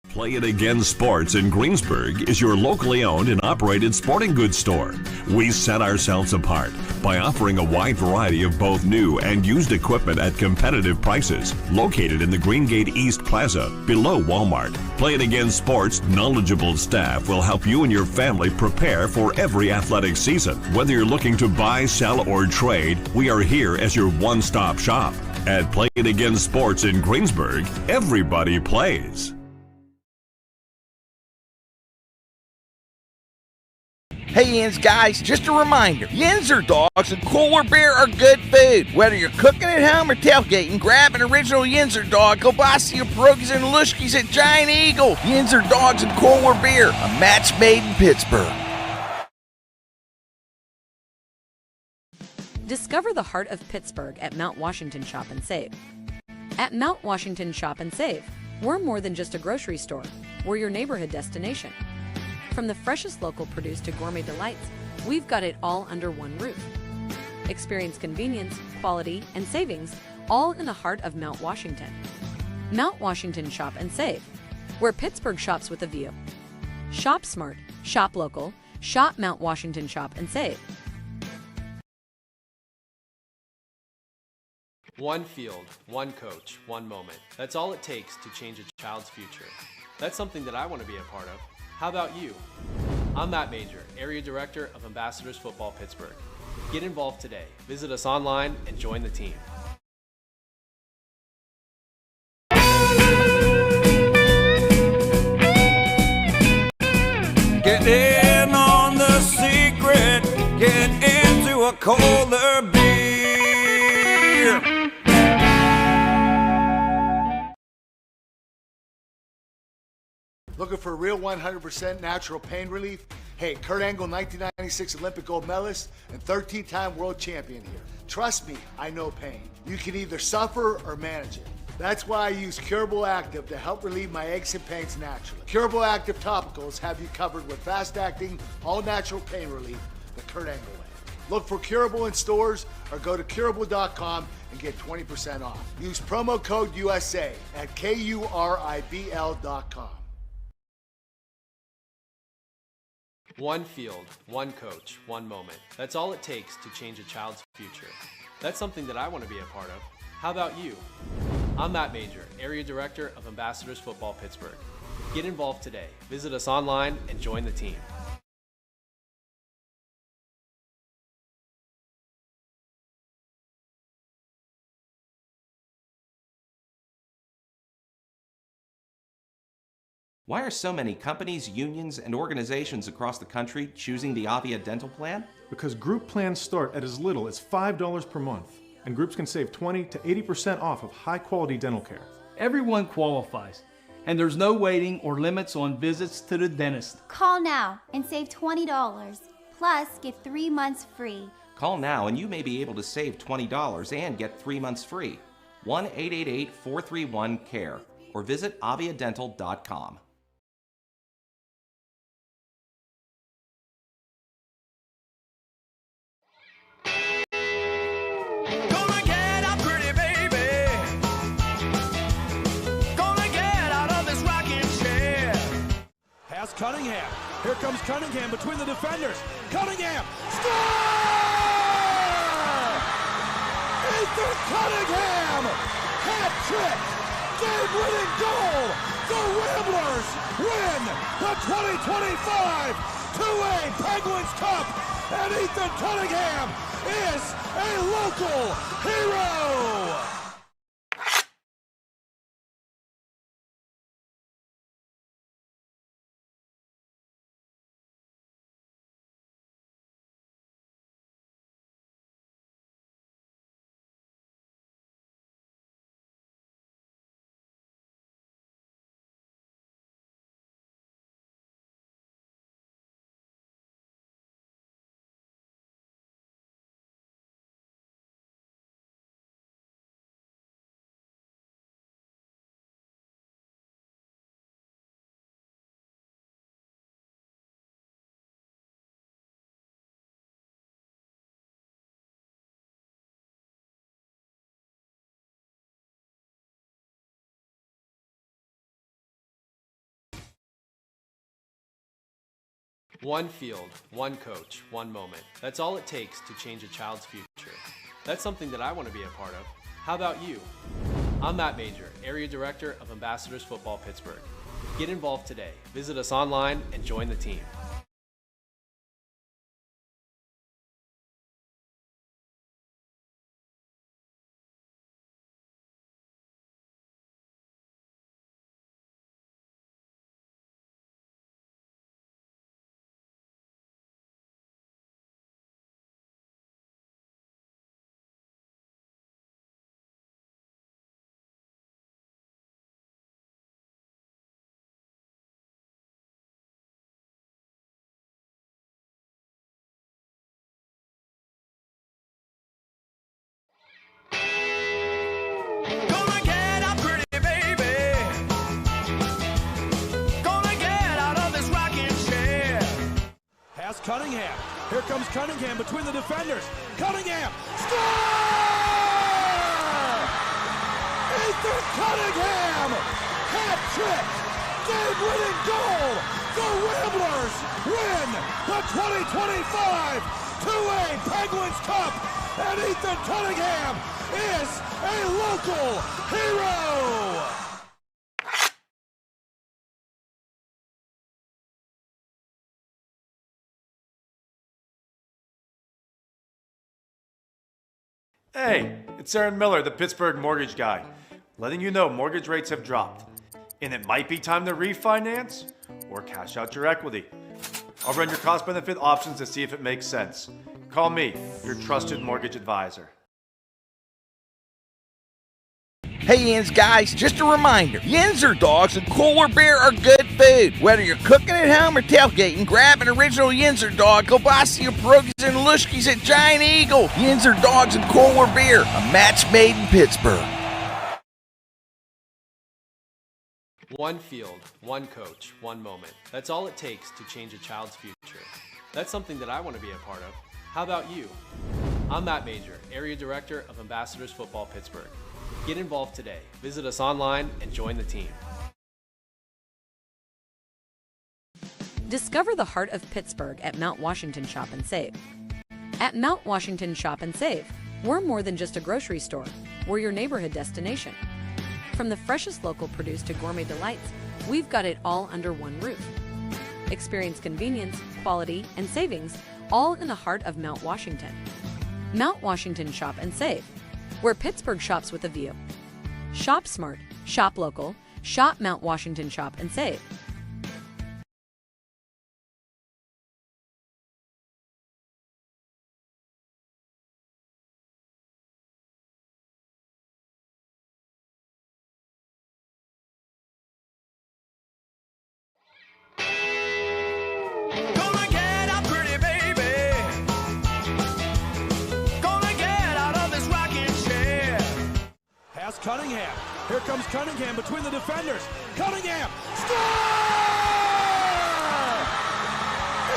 Play It Again Sports in Greensburg is your locally owned and operated sporting goods store. We set ourselves apart by offering a wide variety of both new and used equipment at competitive prices. Located in the Greengate East Plaza, below Walmart, Play It Again Sports' knowledgeable staff will help you and your family prepare for every athletic season. Whether you're looking to buy, sell, or trade, we are here as your one-stop shop. At Play It Again Sports in Greensburg, everybody plays. Hey Yins guys, just a reminder, Yinzer dogs and cooler beer are good food. Whether you're cooking at home or tailgating, grab an original Yinzer dog, kielbasa, pierogies, and lushkis at Giant Eagle. Yinzer dogs and cooler beer, a match made in Pittsburgh. Discover the heart of Pittsburgh at Mount Washington Shop and Save. At Mount Washington Shop and Save, we're more than just a grocery store. We're your neighborhood destination. From the freshest local produce to gourmet delights, we've got it all under one roof. Experience convenience, quality, and savings, all in the heart of Mount Washington. Mount Washington Shop and Save, where Pittsburgh shops with a view. Shop smart, shop local, shop Mount Washington Shop and Save. One field, one coach, one moment. That's all it takes to change a child's future. That's something that I want to be a part of. How about you? I'm Matt Major, Area Director of Ambassadors Football Pittsburgh. Get involved today. Visit us online and join the team. Get in on the secret, get into a colder beer. Looking for real 100% natural pain relief? Hey, Kurt Angle, 1996 Olympic gold medalist and 13-time world champion here. Trust me, I know pain. You can either suffer or manage it. That's why I use Curable Active to help relieve my aches and pains naturally. Curable Active topicals have you covered with fast-acting, all-natural pain relief the Kurt Angle way. Look for Curable in stores or go to curable.com and get 20% off. Use promo code USA at KURIBL.com. One field, one coach, one moment. That's all it takes to change a child's future. That's something that I want to be a part of. How about you? I'm Matt Major, Area Director of Ambassadors Football Pittsburgh. Get involved today. Visit us online and join the team. Why are so many companies, unions, and organizations across the country choosing the Avia dental plan? Because group plans start at as little as $5 per month, and groups can save 20 to 80% off of high-quality dental care. Everyone qualifies, and there's no waiting or limits on visits to the dentist. Call now and save $20. Plus, get 3 months free. Call now and you may be able to save $20 and get 3 months free. 1-888-431-CARE or visit aviadental.com. Gonna get up, pretty baby. Gonna get out of this rocking chair. Pass Cunningham. Here comes Cunningham between the defenders. Cunningham! Score! Ethan Cunningham! Hat trick! Game-winning goal! The Ramblers win the 2025 2A Penguins Cup! And Ethan Cunningham is a local hero! One field, one coach, one moment. That's all it takes to change a child's future. That's something that I want to be a part of. How about you? I'm Matt Major, Area Director of Ambassadors Football Pittsburgh. Get involved today. Visit us online and join the team. Gonna get up, pretty baby. Gonna get out of this rocking chair. Pass Cunningham. Here comes Cunningham between the defenders. Cunningham! Score! Ethan Cunningham! Hat trick! Game-winning goal! The Ramblers win the 2025 2A Penguins Cup! And Ethan Cunningham is a local hero! Hey, it's Aaron Miller, the Pittsburgh mortgage guy, letting you know mortgage rates have dropped, and it might be time to refinance or cash out your equity. I'll run your cost-benefit options to see if it makes sense. Call me, your trusted mortgage advisor. Hey Yins guys, just a reminder, Yinzer dogs and Cooler Beer are good food. Whether you're cooking at home or tailgating, grab an original Yinzer dog, kielbasa, pierogies, and lushkis at Giant Eagle. Yinzer dogs and Cooler Beer, a match made in Pittsburgh. One field, one coach, one moment. That's all it takes to change a child's future. That's something that I want to be a part of. How about you? I'm Matt Major, Area Director of Ambassadors Football Pittsburgh. Get involved today. Visit us online and join the team. Discover the heart of Pittsburgh at Mount Washington Shop and Save. At Mount Washington Shop and Save, we're more than just a grocery store. We're your neighborhood destination. From the freshest local produce to gourmet delights, we've got it all under one roof. Experience convenience, quality, and savings all in the heart of Mount Washington. Mount Washington Shop and Save, where Pittsburgh shops with a view. Shop smart, shop local, shop Mount Washington Shop and Save. Cunningham. Here comes Cunningham between the defenders. Cunningham. Score!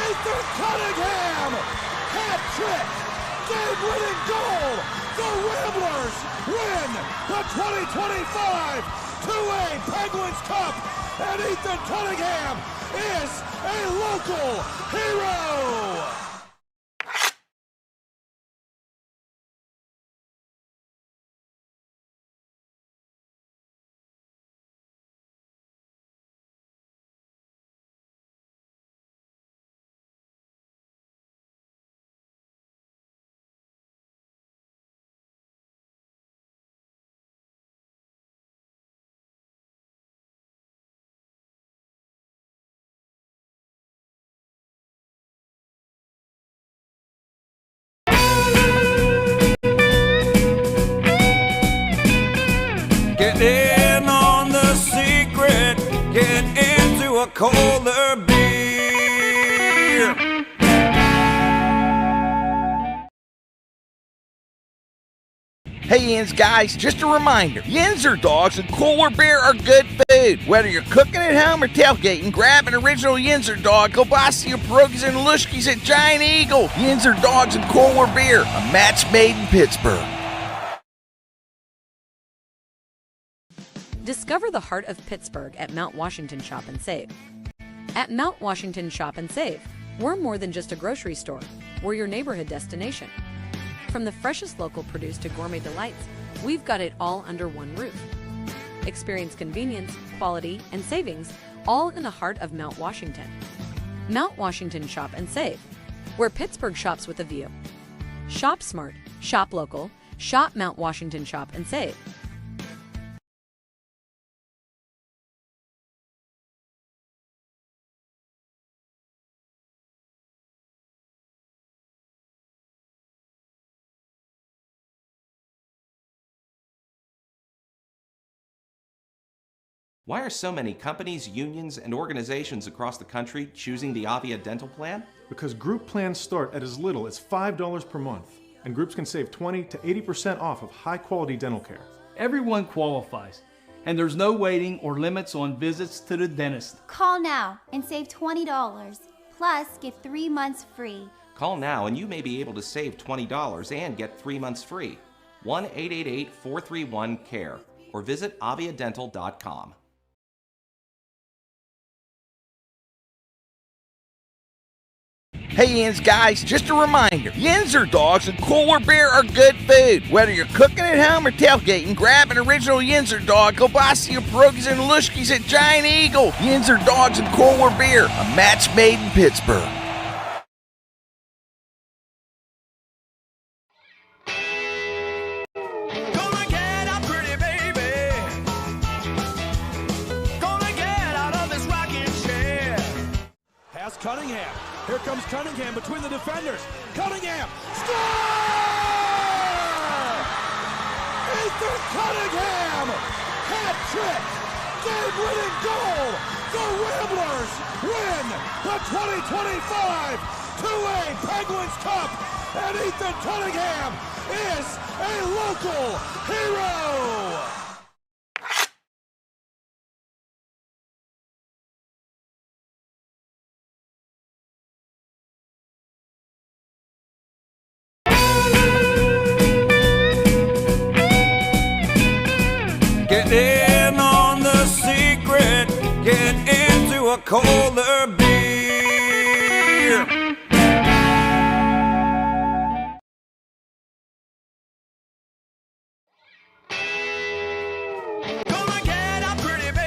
Ethan Cunningham! Hat trick! Game-winning goal! The Ramblers win the 2025 2A Penguins Cup! And Ethan Cunningham is a local hero! Get in on the secret, get into a colder beer. Hey Yins guys, just a reminder, Yinzer dogs and Cooler Beer are good food. Whether you're cooking at home or tailgating, grab an original Yinzer dog, kielbasa your pierogies and lushkis at Giant Eagle. Yinzer dogs and Cooler Beer, a match made in Pittsburgh. Discover the heart of Pittsburgh at Mount Washington Shop and Save. At Mount Washington Shop and Save, we're more than just a grocery store. We're your neighborhood destination. From the freshest local produce to gourmet delights, we've got it all under one roof. Experience convenience, quality, and savings, all in the heart of Mount Washington. Mount Washington Shop and Save, where Pittsburgh shops with a view. Shop smart, shop local, shop Mount Washington Shop and Save. Why are so many companies, unions, and organizations across the country choosing the Avia dental plan? Because group plans start at as little as $5 per month, and groups can save 20 to 80% off of high-quality dental care. Everyone qualifies, and there's no waiting or limits on visits to the dentist. Call now and save $20. Plus, get 3 months free. Call now and you may be able to save $20 and get 3 months free. 1-888-431-CARE or visit aviadental.com. Hey Yins guys, just a reminder, Yinzer dogs and Cooler Beer are good food. Whether you're cooking at home or tailgating, grab an original Yinzer dog, kielbasa your pierogies and lushkis at Giant Eagle. Yinzer dogs and Cooler Beer, a match made in Pittsburgh. Gonna get out pretty baby. Gonna get out of this rocking chair. Pass Cunningham. Here comes Cunningham between the defenders. Cunningham. Score! Ethan Cunningham! Hat trick! Game-winning goal! The Ramblers win the 2025 2A Penguins Cup! And Ethan Cunningham is a local hero! Get in on the secret, get into a colder beer. Gonna get out pretty baby.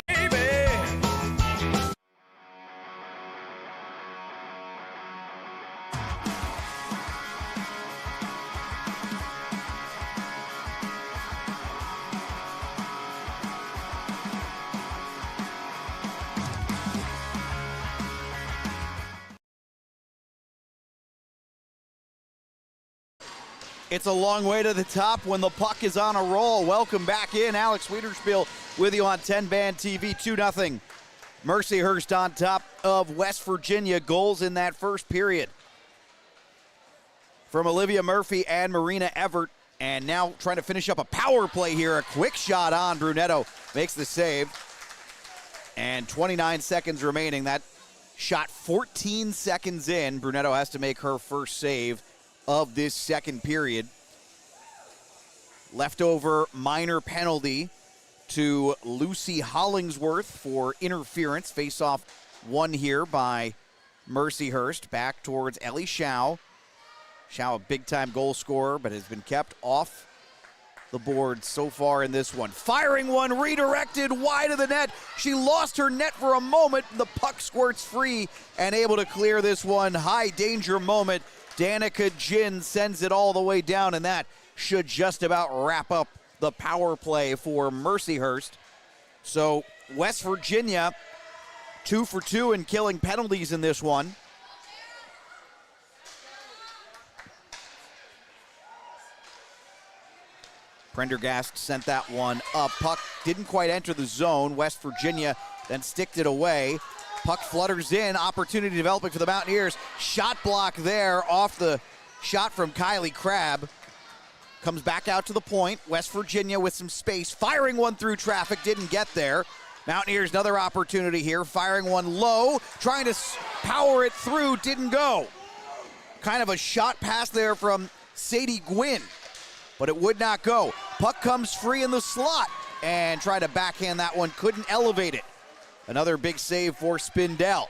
It's a long way to the top when the puck is on a roll. Welcome back in. Alex Wiederspiel with you on TenbandTV. 2-0. Mercyhurst on top of West Virginia. Goals in that first period from Olivia Murphy and Marina Everett. And now trying to finish up a power play here. A quick shot on. Brunetto makes the save. And 29 seconds remaining. That shot 14 seconds in. Brunetto has to make her first save of this second period. Leftover minor penalty to Lucy Hollingsworth for interference. Face-off won here by Mercyhurst. Back towards Ellie Schau. Schau, a big-time goal scorer, but has been kept off the board so far in this one. Firing one, redirected wide of the net. She lost her net for a moment. The puck squirts free and able to clear this one. High danger moment. Danica Jin sends it all the way down, and that should just about wrap up the power play for Mercyhurst. So West Virginia 2 for 2 in killing penalties in this one. Prendergast sent that one up. Puck didn't quite enter the zone. West Virginia then sticked it away. Puck flutters in. Opportunity developing for the Mountaineers. Shot block there off the shot from Kylie Crabb. Comes back out to the point. West Virginia with some space. Firing one through traffic. Didn't get there. Mountaineers another opportunity here. Firing one low. Trying to power it through. Didn't go. Kind of a shot pass there from Sadie Gwynn, but it would not go. Puck comes free in the slot and tried to backhand that one, couldn't elevate it. Another big save for Spindell.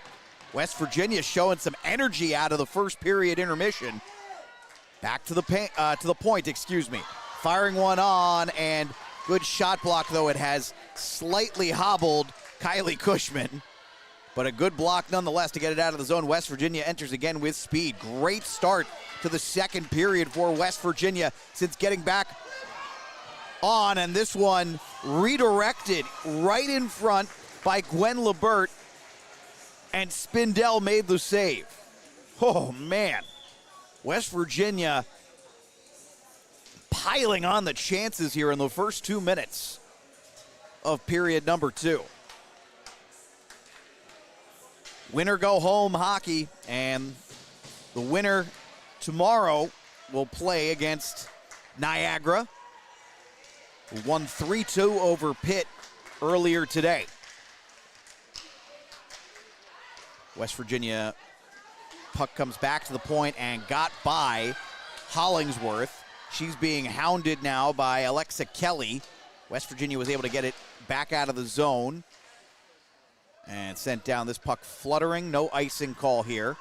West Virginia showing some energy out of the first period intermission. Back to the point, excuse me. Firing one on, and good shot block, though it has slightly hobbled Kylie Cushman. But a good block nonetheless to get it out of the zone. West Virginia enters again with speed. Great start to the second period for West Virginia since getting back on, and this one redirected right in front by Gwen Lebert, and Spindell made the save. Oh man, West Virginia piling on the chances here in the first 2 minutes of period number 2. Winner go home hockey, and the winner tomorrow will play against Niagara, who won 3-2 over Pitt earlier today. West Virginia puck comes back to the point and got by Hollingsworth. She's being hounded now by Alexa Kelly. West Virginia was able to get it back out of the zone and sent down. This puck fluttering. No icing call here.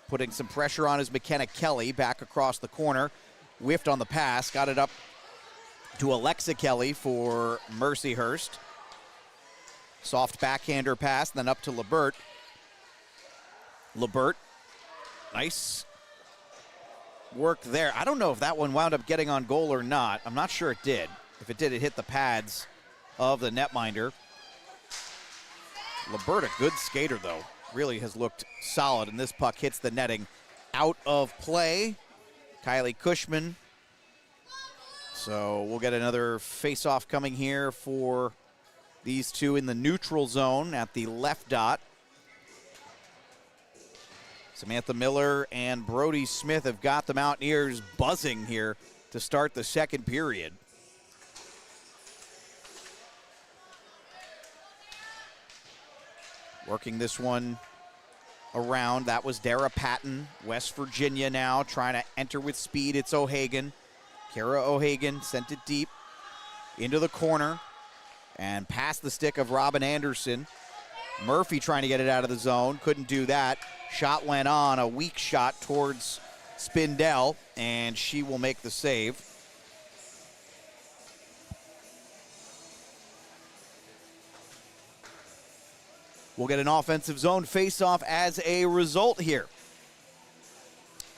Putting some pressure on is McKenna Kelly back across the corner. Whiffed on the pass. Got it up to Alexa Kelly for Mercyhurst. Soft backhander pass, then up to Lebert. Lebert, nice work there. I don't know if that one wound up getting on goal or not. I'm not sure it did. If it did, it hit the pads of the netminder. Lebert, a good skater, though. Really has looked solid, and this puck hits the netting out of play. Kylie Cushman. So we'll get another face-off coming here for these two in the neutral zone at the left dot. Samantha Miller and Brody Smith have got the Mountaineers buzzing here to start the second period. Working this one around, that was Dara Patton. West Virginia now trying to enter with speed. It's O'Hagan. Kara O'Hagan sent it deep into the corner and past the stick of Robin Anderson. Murphy trying to get it out of the zone, couldn't do that. Shot went on, a weak shot towards Spindell, and she will make the save. We'll get an offensive zone face-off as a result here.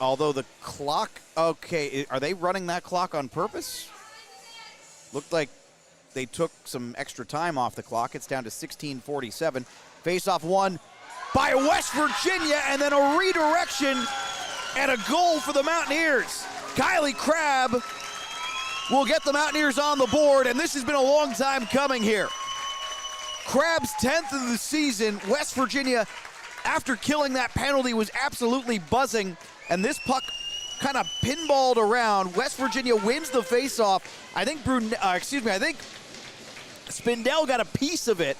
Although the clock, okay, are they running that clock on purpose? Looked like they took some extra time off the clock. It's down to 16:47. Face-off won by West Virginia, and then a redirection and a goal for the Mountaineers. Kylie Crabb will get the Mountaineers on the board, and this has been a long time coming here. Crabb's 10th of the season. West Virginia, after killing that penalty, was absolutely buzzing, and this puck kind of pinballed around. West Virginia wins the faceoff. I think I think Spindell got a piece of it,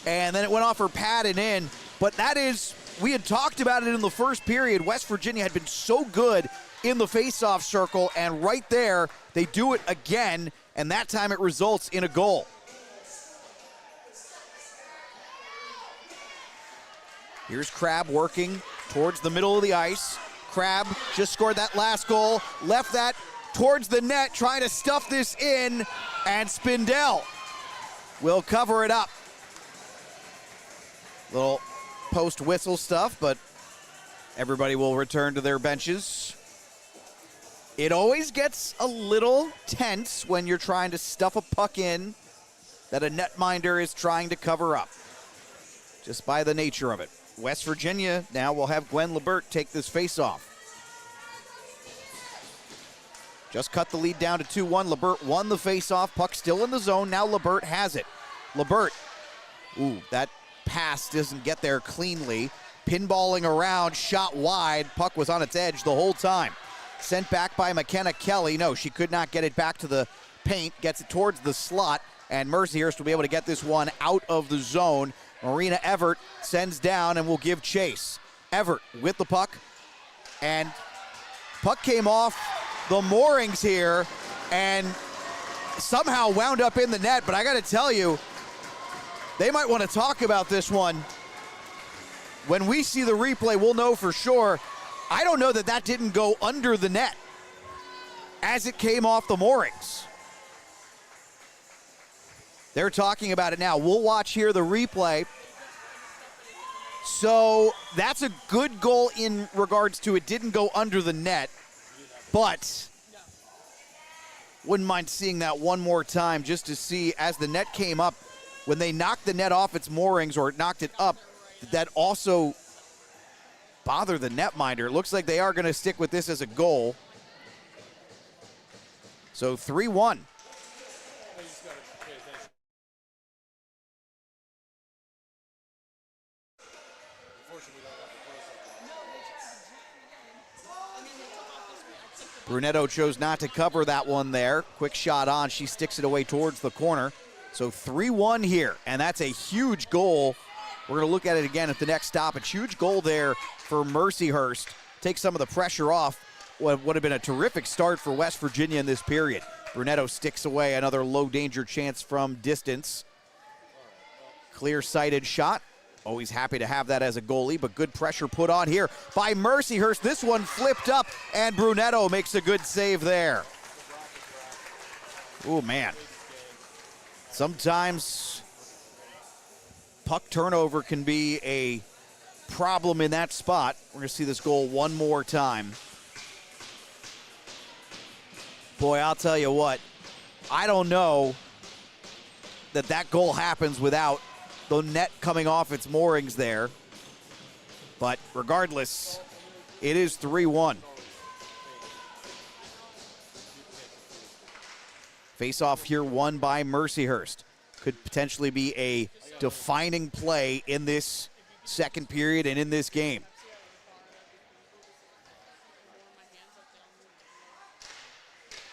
and then it went off her pad and in. But that is, we had talked about it in the first period. West Virginia had been so good in the faceoff circle, and right there, they do it again, and that time it results in a goal. Here's Crabb working towards the middle of the ice. Crabb just scored that last goal, left that towards the net, trying to stuff this in, and Spindell will cover it up. Little post-whistle stuff, but everybody will return to their benches. It always gets a little tense when you're trying to stuff a puck in that a netminder is trying to cover up, just by the nature of it. West Virginia now will have Gwen Lebert take this faceoff. Just cut the lead down to 2-1. Lebert won the faceoff. Puck still in the zone. Now Lebert has it. Lebert, ooh, that pass doesn't get there cleanly. Pinballing around, shot wide. Puck was on its edge the whole time. Sent back by McKenna Kelly. No, she could not get it back to the paint. Gets it towards the slot, and Mercyhurst will be able to get this one out of the zone. Marina Everett sends down and will give chase. Everett with the puck, and puck came off the moorings here and somehow wound up in the net, but I gotta tell you, they might want to talk about this one. When we see the replay, we'll know for sure. I don't know that that didn't go under the net as it came off the moorings. They're talking about it now. We'll watch here the replay. So that's a good goal in regards to it didn't go under the net, but wouldn't mind seeing that one more time just to see as the net came up, when they knocked the net off its moorings or knocked it up, did that also bother the netminder? It looks like they are going to stick with this as a goal. So 3-1. Brunetto chose not to cover that one there. Quick shot on. She sticks it away towards the corner. So 3-1 here, and that's a huge goal. We're going to look at it again at the next stoppage. Huge goal there for Mercyhurst. Take some of the pressure off what would have been a terrific start for West Virginia in this period. Brunetto sticks away another low-danger chance from distance. Clear-sighted shot. Always happy to have that as a goalie, but good pressure put on here by Mercyhurst. This one flipped up, and Brunetto makes a good save there. Oh, man. Sometimes puck turnover can be a problem in that spot. We're going to see this goal one more time. Boy, I'll tell you what, I don't know that that goal happens without the net coming off its moorings there. But regardless, it is 3-1. Face-off here won by Mercyhurst. Could potentially be a defining play in this second period and in this game.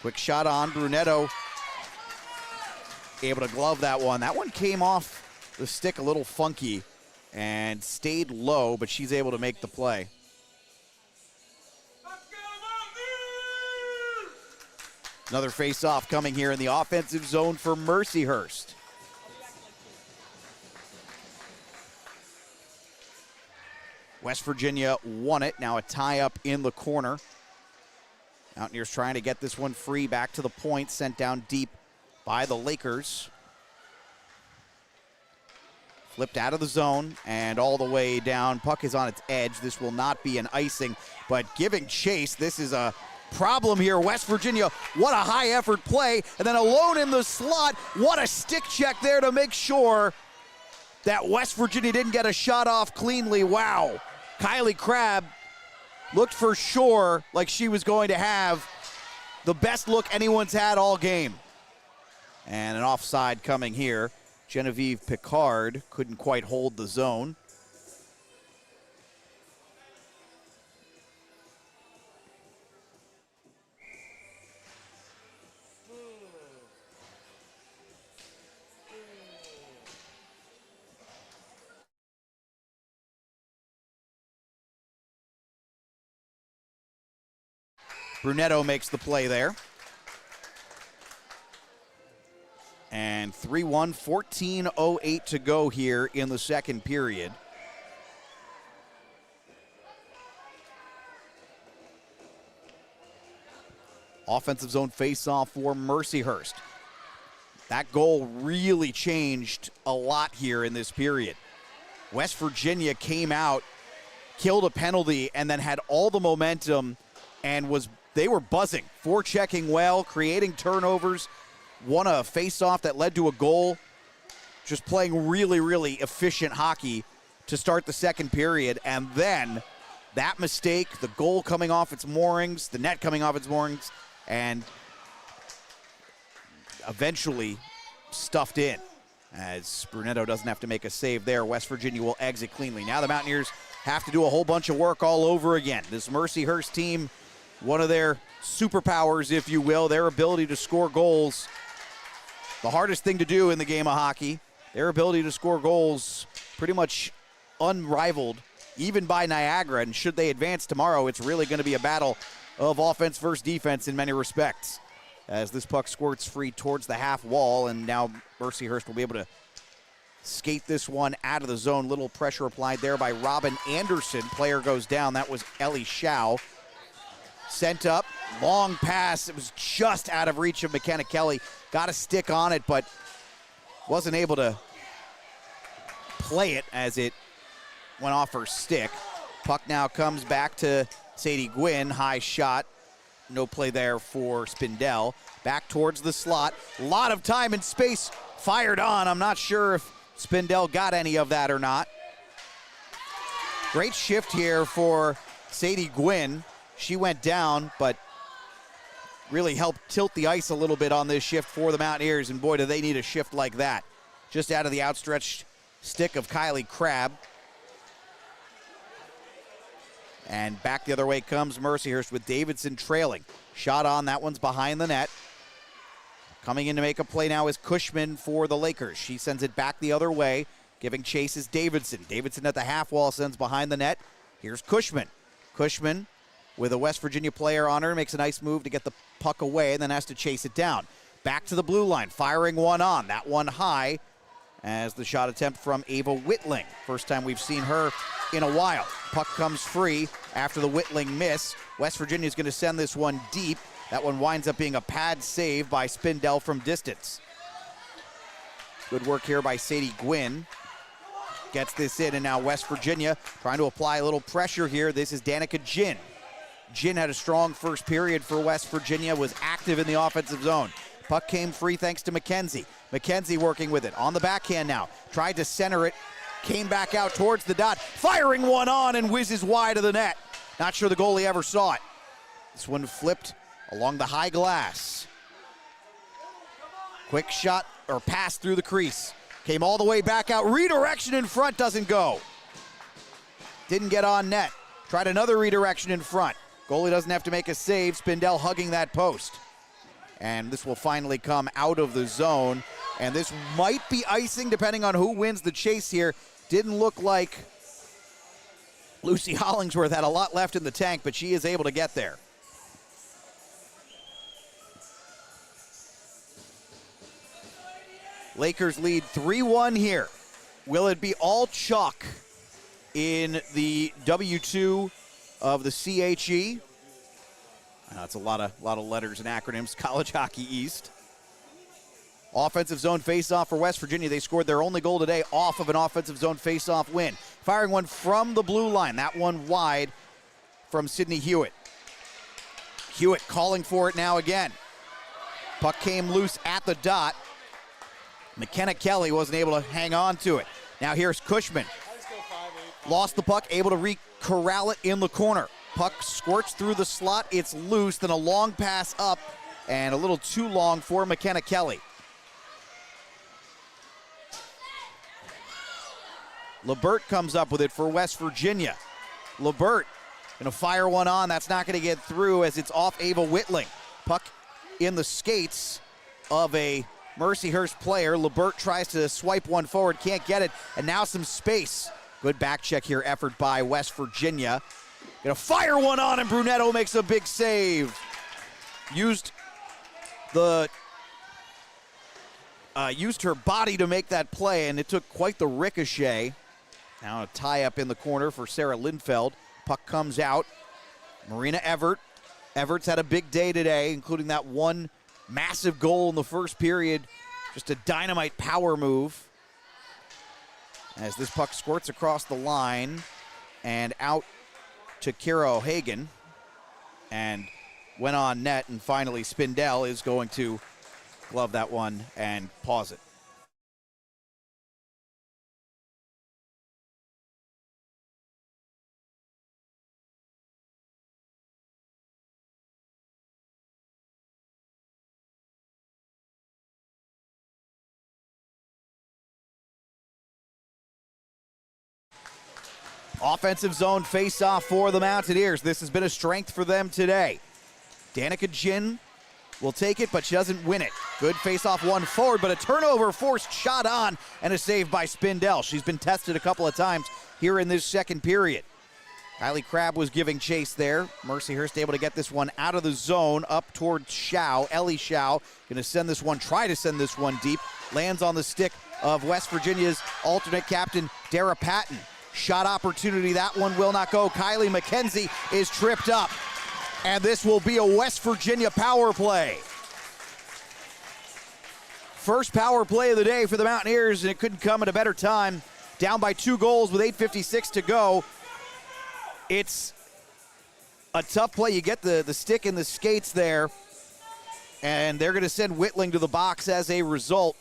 Quick shot on. Brunetto able to glove that one. That one came off the stick a little funky and stayed low, but she's able to make the play. Another face-off coming here in the offensive zone for Mercyhurst. West Virginia won it. Now a tie-up in the corner. Mountaineers trying to get this one free back to the point, sent down deep by the Lakers. Flipped out of the zone and all the way down. Puck is on its edge. This will not be an icing, but giving chase. This is a problem here. West Virginia, what a high effort play. And then alone in the slot, what a stick check there to make sure that West Virginia didn't get a shot off cleanly. Wow. Kylie Crabb looked for sure like she was going to have the best look anyone's had all game. And an offside coming here. Genevieve Picard couldn't quite hold the zone. Brunetto makes the play there. And 3-1, 14:08 to go here in the second period. Offensive zone face-off for Mercyhurst. That goal really changed a lot here in this period. West Virginia came out, killed a penalty, and then had all the momentum, and they were buzzing, forechecking well, creating turnovers, won a face-off that led to a goal, just playing really, really efficient hockey to start the second period. And then that mistake, the goal coming off its moorings, the net coming off its moorings, and eventually stuffed in as Brunetto doesn't have to make a save there. West Virginia will exit cleanly. Now the Mountaineers have to do a whole bunch of work all over again. This Mercyhurst team, one of their superpowers, if you will, their ability to score goals. The hardest thing to do in the game of hockey, their ability to score goals pretty much unrivaled, even by Niagara. And should they advance tomorrow, it's really going to be a battle of offense versus defense in many respects. As this puck squirts free towards the half wall, and now Mercyhurst will be able to skate this one out of the zone. Little pressure applied there by Robin Anderson. Player goes down. That was Ellie Schau. Sent up, long pass. It was just out of reach of McKenna Kelly. Got a stick on it, but wasn't able to play it as it went off her stick. Puck now comes back to Sadie Gwynn. High shot. No play there for Spindell. Back towards the slot. A lot of time and space fired on. I'm not sure if Spindell got any of that or not. Great shift here for Sadie Gwynn. She went down, but really helped tilt the ice a little bit on this shift for the Mountaineers, and boy, do they need a shift like that. Just out of the outstretched stick of Kylie Crabb. And back the other way comes Mercyhurst with Davidson trailing. Shot on, that one's behind the net. Coming in to make a play now is Cushman for the Lakers. She sends it back the other way. Giving chase is Davidson. Davidson at the half wall sends behind the net. Here's Cushman. Cushman with a West Virginia player on her, makes a nice move to get the puck away and then has to chase it down. Back to the blue line, firing one on. That one high as the shot attempt from Ava Whitling. First time we've seen her in a while. Puck comes free after the Whitling miss. West Virginia's going to send this one deep. That one winds up being a pad save by Spindell from distance. Good work here by Sadie Gwynn. Gets this in, and now West Virginia trying to apply a little pressure here. This is Danica Ginn. Ginn had a strong first period for West Virginia, was active in the offensive zone. Puck came free thanks to McKenzie. McKenzie working with it on the backhand now. Tried to center it, came back out towards the dot, firing one on and whizzes wide of the net. Not sure the goalie ever saw it. This one flipped along the high glass. Quick shot or pass through the crease. Came all the way back out. Redirection in front, doesn't go. Didn't get on net. Tried another redirection in front. Goalie doesn't have to make a save. Spindell hugging that post. And this will finally come out of the zone. And this might be icing depending on who wins the chase here. Didn't look like Lucy Hollingsworth had a lot left in the tank, but she is able to get there. Lakers lead 3-1 here. Will it be all chalk in the W2 of the CHE? I know it's a lot of letters and acronyms. College Hockey East. Offensive zone faceoff for West Virginia. They scored their only goal today off of an offensive zone faceoff win. Firing one from the blue line. That one wide from Sydney Hewitt. Hewitt calling for it now again. Puck came loose at the dot. McKenna Kelly wasn't able to hang on to it. Now here's Cushman. Lost the puck, able to corral it in the corner. Puck squirts through the slot. It's loose. Then a long pass up and a little too long for McKenna Kelly. LeBert comes up with it for West Virginia. LeBert going to fire one on. That's not going to get through as it's off Ava Whitling. Puck in the skates of a Mercyhurst player. LeBert tries to swipe one forward, can't get it, and now some space. Good back check here, effort by West Virginia. Gonna fire one on, and Brunetto makes a big save. used her body to make that play, and it took quite the ricochet. Now a tie-up in the corner for Sarah Lindfeld. Puck comes out. Marina Everett. Everett's had a big day today, including that one massive goal in the first period. Just a dynamite power move. As this puck squirts across the line and out to Kira O'Hagan. And went on net, and finally Spindell is going to glove that one and pause it. Offensive zone face-off for the Mountaineers. This has been a strength for them today. Danica Ginn will take it, but she doesn't win it. Good face-off one forward, but a turnover forced shot on and a save by Spindell. She's been tested a couple of times here in this second period. Kylie Crabb was giving chase there. Mercyhurst able to get this one out of the zone up towards Shao. Ellie Shao going to try to send this one deep. Lands on the stick of West Virginia's alternate captain, Dara Patton. Shot opportunity, that one will not go. Kylie McKenzie is tripped up. And this will be a West Virginia power play. First power play of the day for the Mountaineers, and it couldn't come at a better time. Down by 2 goals with 8:56 to go. It's a tough play. You get the stick in the skates there, and they're going to send Whitling to the box as a result.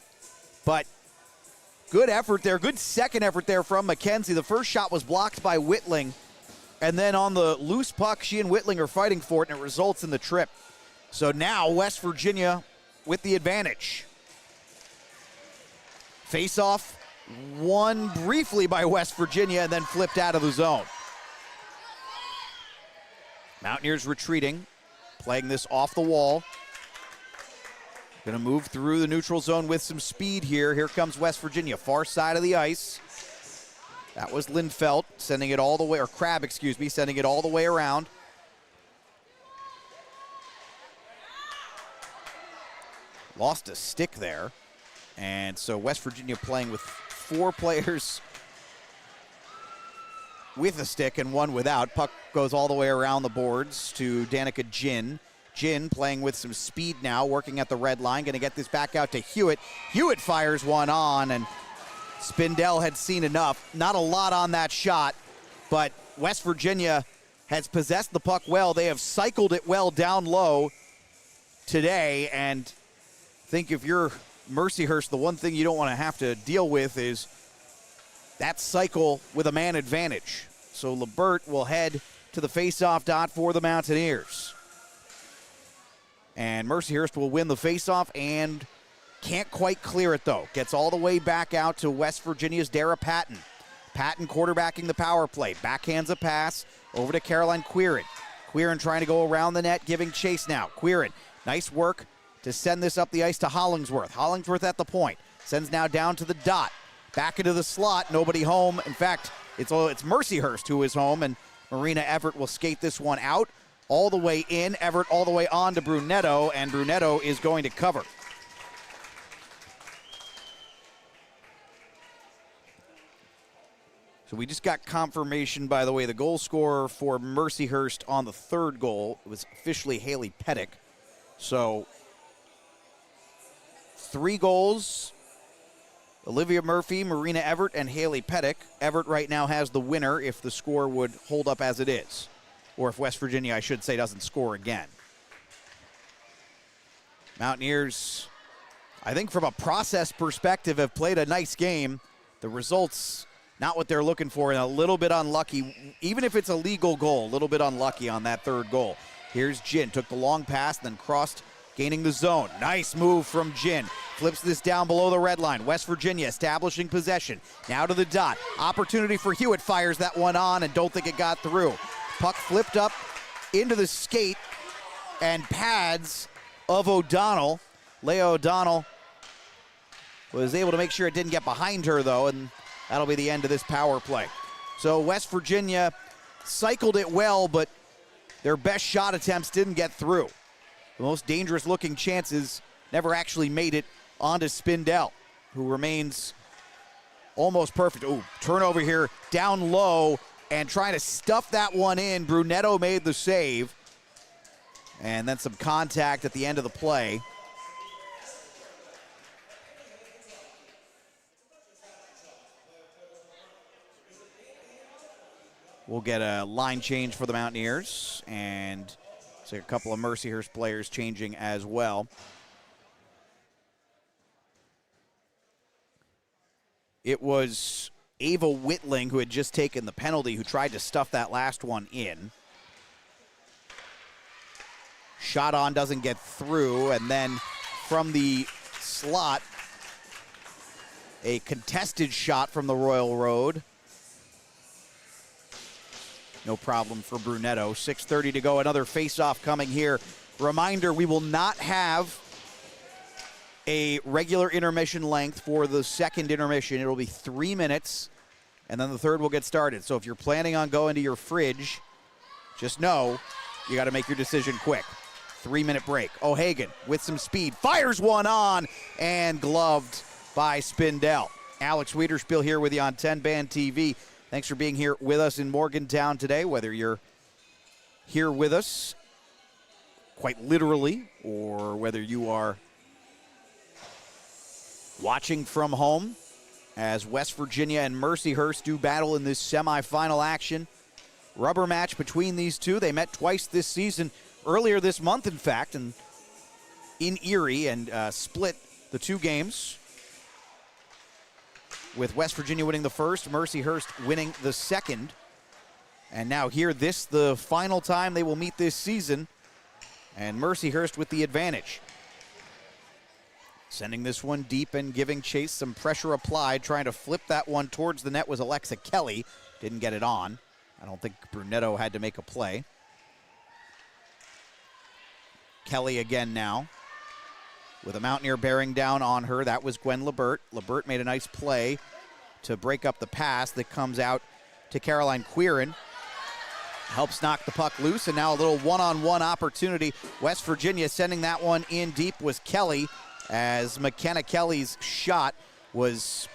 But good effort there, good second effort there from McKenzie. The first shot was blocked by Whitling, and then on the loose puck, she and Whitling are fighting for it, and it results in the trip. So now West Virginia with the advantage. Face-off won briefly by West Virginia and then flipped out of the zone. Mountaineers retreating, playing this off the wall. Going to move through the neutral zone with some speed here. Here comes West Virginia, far side of the ice. That was Lindfeld sending it all the way, or Crabb, excuse me, sending it all the way around. Lost a stick there. And so West Virginia playing with 4 players with a stick and 1 without. Puck goes all the way around the boards to Danica Ginn. Ginn playing with some speed now, working at the red line, going to get this back out to Hewitt. Hewitt fires one on, and Spindell had seen enough. Not a lot on that shot, but West Virginia has possessed the puck well. They have cycled it well down low today, and I think if you're Mercyhurst, the one thing you don't want to have to deal with is that cycle with a man advantage. So LeBert will head to the face-off dot for the Mountaineers. And Mercyhurst will win the faceoff and can't quite clear it, though. Gets all the way back out to West Virginia's Dara Patton. Patton quarterbacking the power play. Backhands a pass over to Caroline Quirin. Quirin trying to go around the net, giving chase now. Quirin, nice work to send this up the ice to Hollingsworth. Hollingsworth at the point. Sends now down to the dot. Back into the slot. Nobody home. In fact, it's Mercyhurst who is home, and Marina Everett will skate this one out. All the way in, Everett all the way on to Brunetto, and Brunetto is going to cover. So we just got confirmation, by the way, the goal scorer for Mercyhurst on the third goal was officially Haley Pettick. So 3 goals, Olivia Murphy, Marina Everett, and Haley Pettick. Everett right now has the winner if the score would hold up as it is. Or if West Virginia, I should say, doesn't score again. Mountaineers, I think from a process perspective, have played a nice game. The results, not what they're looking for, and a little bit unlucky. Even if it's a legal goal, a little bit unlucky on that third goal. Here's Ginn, took the long pass, then crossed, gaining the zone. Nice move from Ginn. Flips this down below the red line. West Virginia establishing possession. Now to the dot. Opportunity for Hewitt, fires that one on, and don't think it got through. Puck flipped up into the skate and pads of O'Donnell. Leah O'Donnell was able to make sure it didn't get behind her, though, and that'll be the end of this power play. So West Virginia cycled it well, but their best shot attempts didn't get through. the most dangerous looking chances never actually made it onto Spindell, who remains almost perfect. Ooh, turnover here, down low, and trying to stuff that one in. Brunetto made the save. And then some contact at the end of the play. We'll get a line change for the Mountaineers, and see a couple of Mercyhurst players changing as well. It was Ava Whitling, who had just taken the penalty, who tried to stuff that last one in. Shot on, doesn't get through, and then from the slot, a contested shot from the Royal Road. No problem for Brunetto. 6:30 to go, another face-off coming here. Reminder, we will not have a regular intermission length for the second intermission. It'll be 3 minutes, and then the third will get started. So if you're planning on going to your fridge, just know you got to make your decision quick. 3-minute break. O'Hagan with some speed, fires one on, and gloved by Spindell. Alex Wiederspiel here with you on 10-Band TV. Thanks for being here with us in Morgantown today, whether you're here with us quite literally or whether you are watching from home as West Virginia and Mercyhurst do battle in this semifinal action. Rubber match between these two. They met twice this season, earlier this month, in fact, and in Erie, and split the two games, with West Virginia winning the first, Mercyhurst winning the second. And now here, this the final time they will meet this season, and Mercyhurst with the advantage. Sending this one deep and giving chase, some pressure applied. Trying to flip that one towards the net was Alexa Kelly. Didn't get it on. I don't think Brunetto had to make a play. Kelly again now, with a Mountaineer bearing down on her. That was Gwen Lebert. Lebert made a nice play to break up the pass that comes out to Caroline Quirin. Helps knock the puck loose, and now a little one-on-one opportunity. West Virginia sending that one in deep was Kelly, as McKenna Kelly's shot was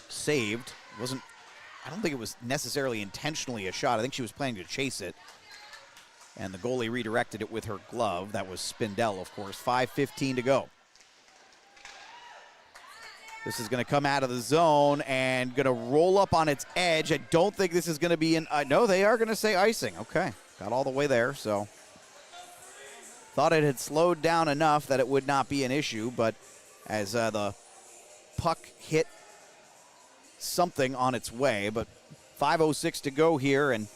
saved. I don't think it was necessarily intentionally a shot. I think she was planning to chase it. And the goalie redirected it with her glove. That was Spindell, of course. 5:15 to go. This is going to come out of the zone and going to roll up on its edge. I don't think this is going to be an... no, they are going to say icing. Okay, got all the way there, so... Thought it had slowed down enough that it would not be an issue, but as the puck hit something on its way, but 5:06 to go here, and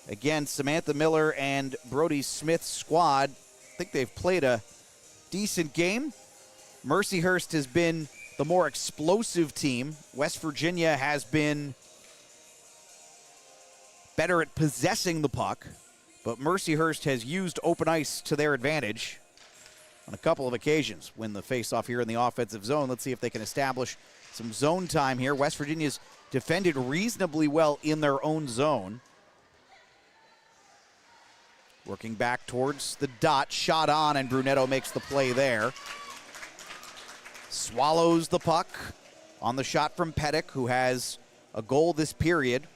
again, Samantha Miller and Brody Smith's squad, I think they've played a decent game. Mercyhurst has been the more explosive team. West Virginia has been better at possessing the puck, but Mercyhurst has used open ice to their advantage on a couple of occasions. Win the faceoff here in the offensive zone. Let's see if they can establish some zone time here. West Virginia's defended reasonably well in their own zone. Working back towards the dot, shot on, and Brunetto makes the play there. Swallows the puck on the shot from Pettick, who has a goal this period.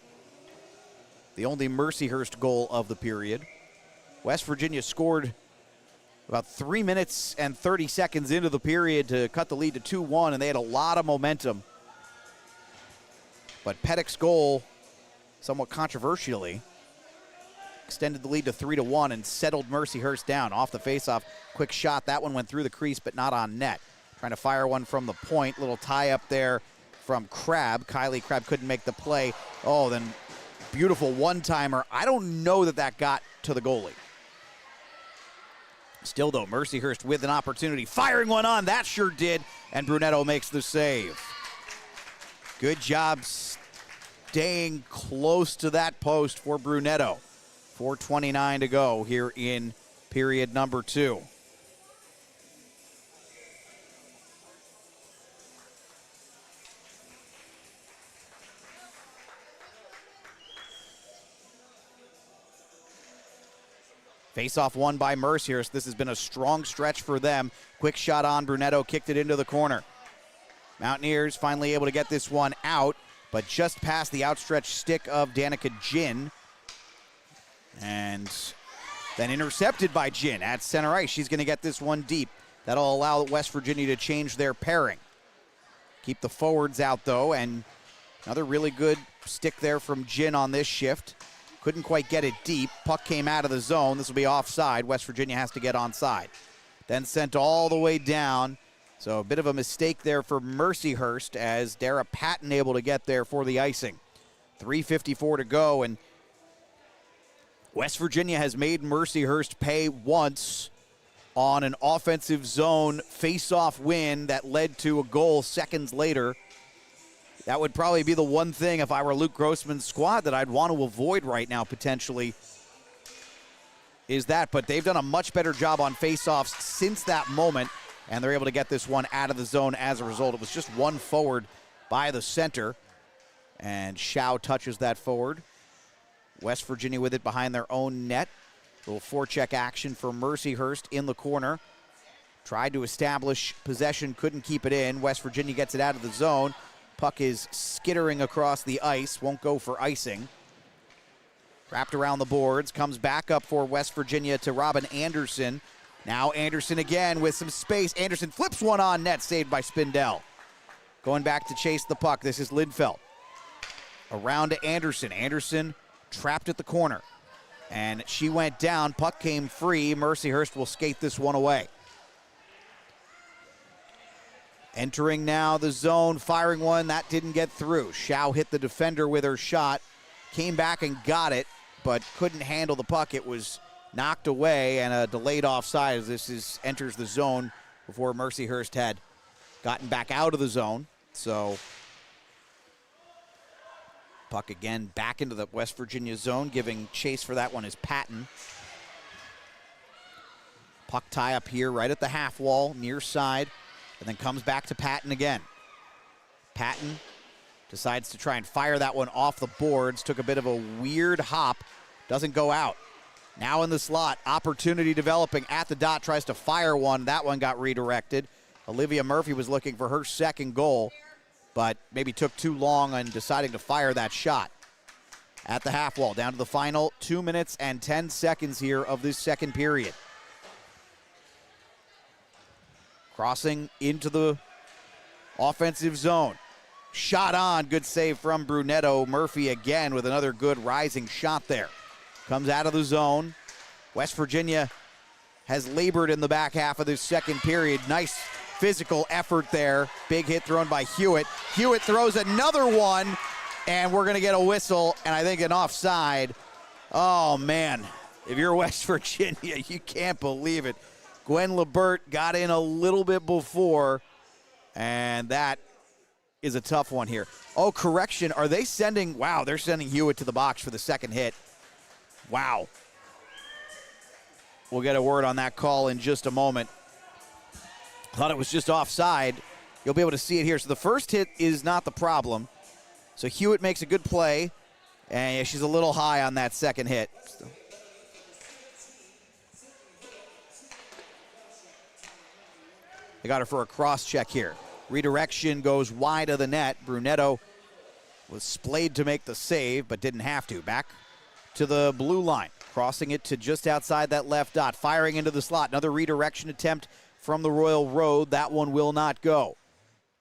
The only Mercyhurst goal of the period. West Virginia scored about 3 minutes and 30 seconds into the period to cut the lead to 2-1, and they had a lot of momentum. But Pettick's goal, somewhat controversially, extended the lead to 3-1 and settled Mercyhurst down. Off the faceoff, quick shot. That one went through the crease, but not on net. Trying to fire one from the point. Little tie up there from Crabb. Kylie Crabb couldn't make the play. Oh, then beautiful one-timer. I don't know that got to the goalie. Still, though, Mercyhurst with an opportunity. Firing one on. That sure did. And Brunetto makes the save. Good job staying close to that post for Brunetto. 4:29 to go here in period number 2. Face-off won by Mercyhurst. This has been a strong stretch for them. Quick shot on Brunetto, kicked it into the corner. Mountaineers finally able to get this one out, but just past the outstretched stick of Danica Ginn. And then intercepted by Ginn at center ice. She's going to get this one deep. That'll allow West Virginia to change their pairing. Keep the forwards out, though, and another really good stick there from Ginn on this shift. Couldn't quite get it deep. Puck came out of the zone. This will be offside. West Virginia has to get onside. Then sent all the way down. So a bit of a mistake there for Mercyhurst as Dara Patton able to get there for the icing. 3:54 to go, and West Virginia has made Mercyhurst pay once on an offensive zone face-off win that led to a goal seconds later. That would probably be the one thing, if I were Luke Grossman's squad, that I'd want to avoid right now potentially, is that. But they've done a much better job on face-offs since that moment, and they're able to get this one out of the zone as a result. It was just one forward by the center, and Shao touches that forward. West Virginia with it behind their own net. Little forecheck action for Mercyhurst in the corner. Tried to establish possession, couldn't keep it in. West Virginia gets it out of the zone. Puck is skittering across the ice, won't go for icing. Wrapped around the boards, comes back up for West Virginia to Robin Anderson. Now Anderson again with some space. Anderson flips one on net, saved by Spindell. Going back to chase the puck, this is Lidfeld. Around to Anderson. Anderson trapped at the corner. And she went down, puck came free. Mercyhurst will skate this one away. Entering now the zone, firing one, that didn't get through. Shao hit the defender with her shot, came back and got it, but couldn't handle the puck. It was knocked away, and a delayed offside as this enters the zone before Mercyhurst had gotten back out of the zone. So puck again back into the West Virginia zone. Giving chase for that one is Patton. Puck tie up here right at the half wall, near side. And then comes back to Patton again. Patton decides to try and fire that one off the boards. Took a bit of a weird hop. Doesn't go out. Now in the slot, opportunity developing at the dot. Tries to fire one. That one got redirected. Olivia Murphy was looking for her second goal, but maybe took too long on deciding to fire that shot. At the half wall, down to the final 2 minutes and 10 seconds here of this second period. Crossing into the offensive zone. Shot on, good save from Brunetto. Murphy again with another good rising shot there. Comes out of the zone. West Virginia has labored in the back half of this second period. Nice physical effort there. Big hit thrown by Hewitt. Hewitt throws another one, and we're going to get a whistle, and I think an offside. Oh, man. If you're West Virginia, you can't believe it. Gwen Lebert got in a little bit before, and that is a tough one here. Oh, correction. Are they sending? Wow, they're sending Hewitt to the box for the second hit. Wow. We'll get a word on that call in just a moment. Thought it was just offside. You'll be able to see it here. So the first hit is not the problem. So Hewitt makes a good play, and yeah, she's a little high on that second hit. They got her for a cross check here. Redirection goes wide of the net. Brunetto was splayed to make the save, but didn't have to. Back to the blue line. Crossing it to just outside that left dot. Firing into the slot. Another redirection attempt from the Royal Road. That one will not go.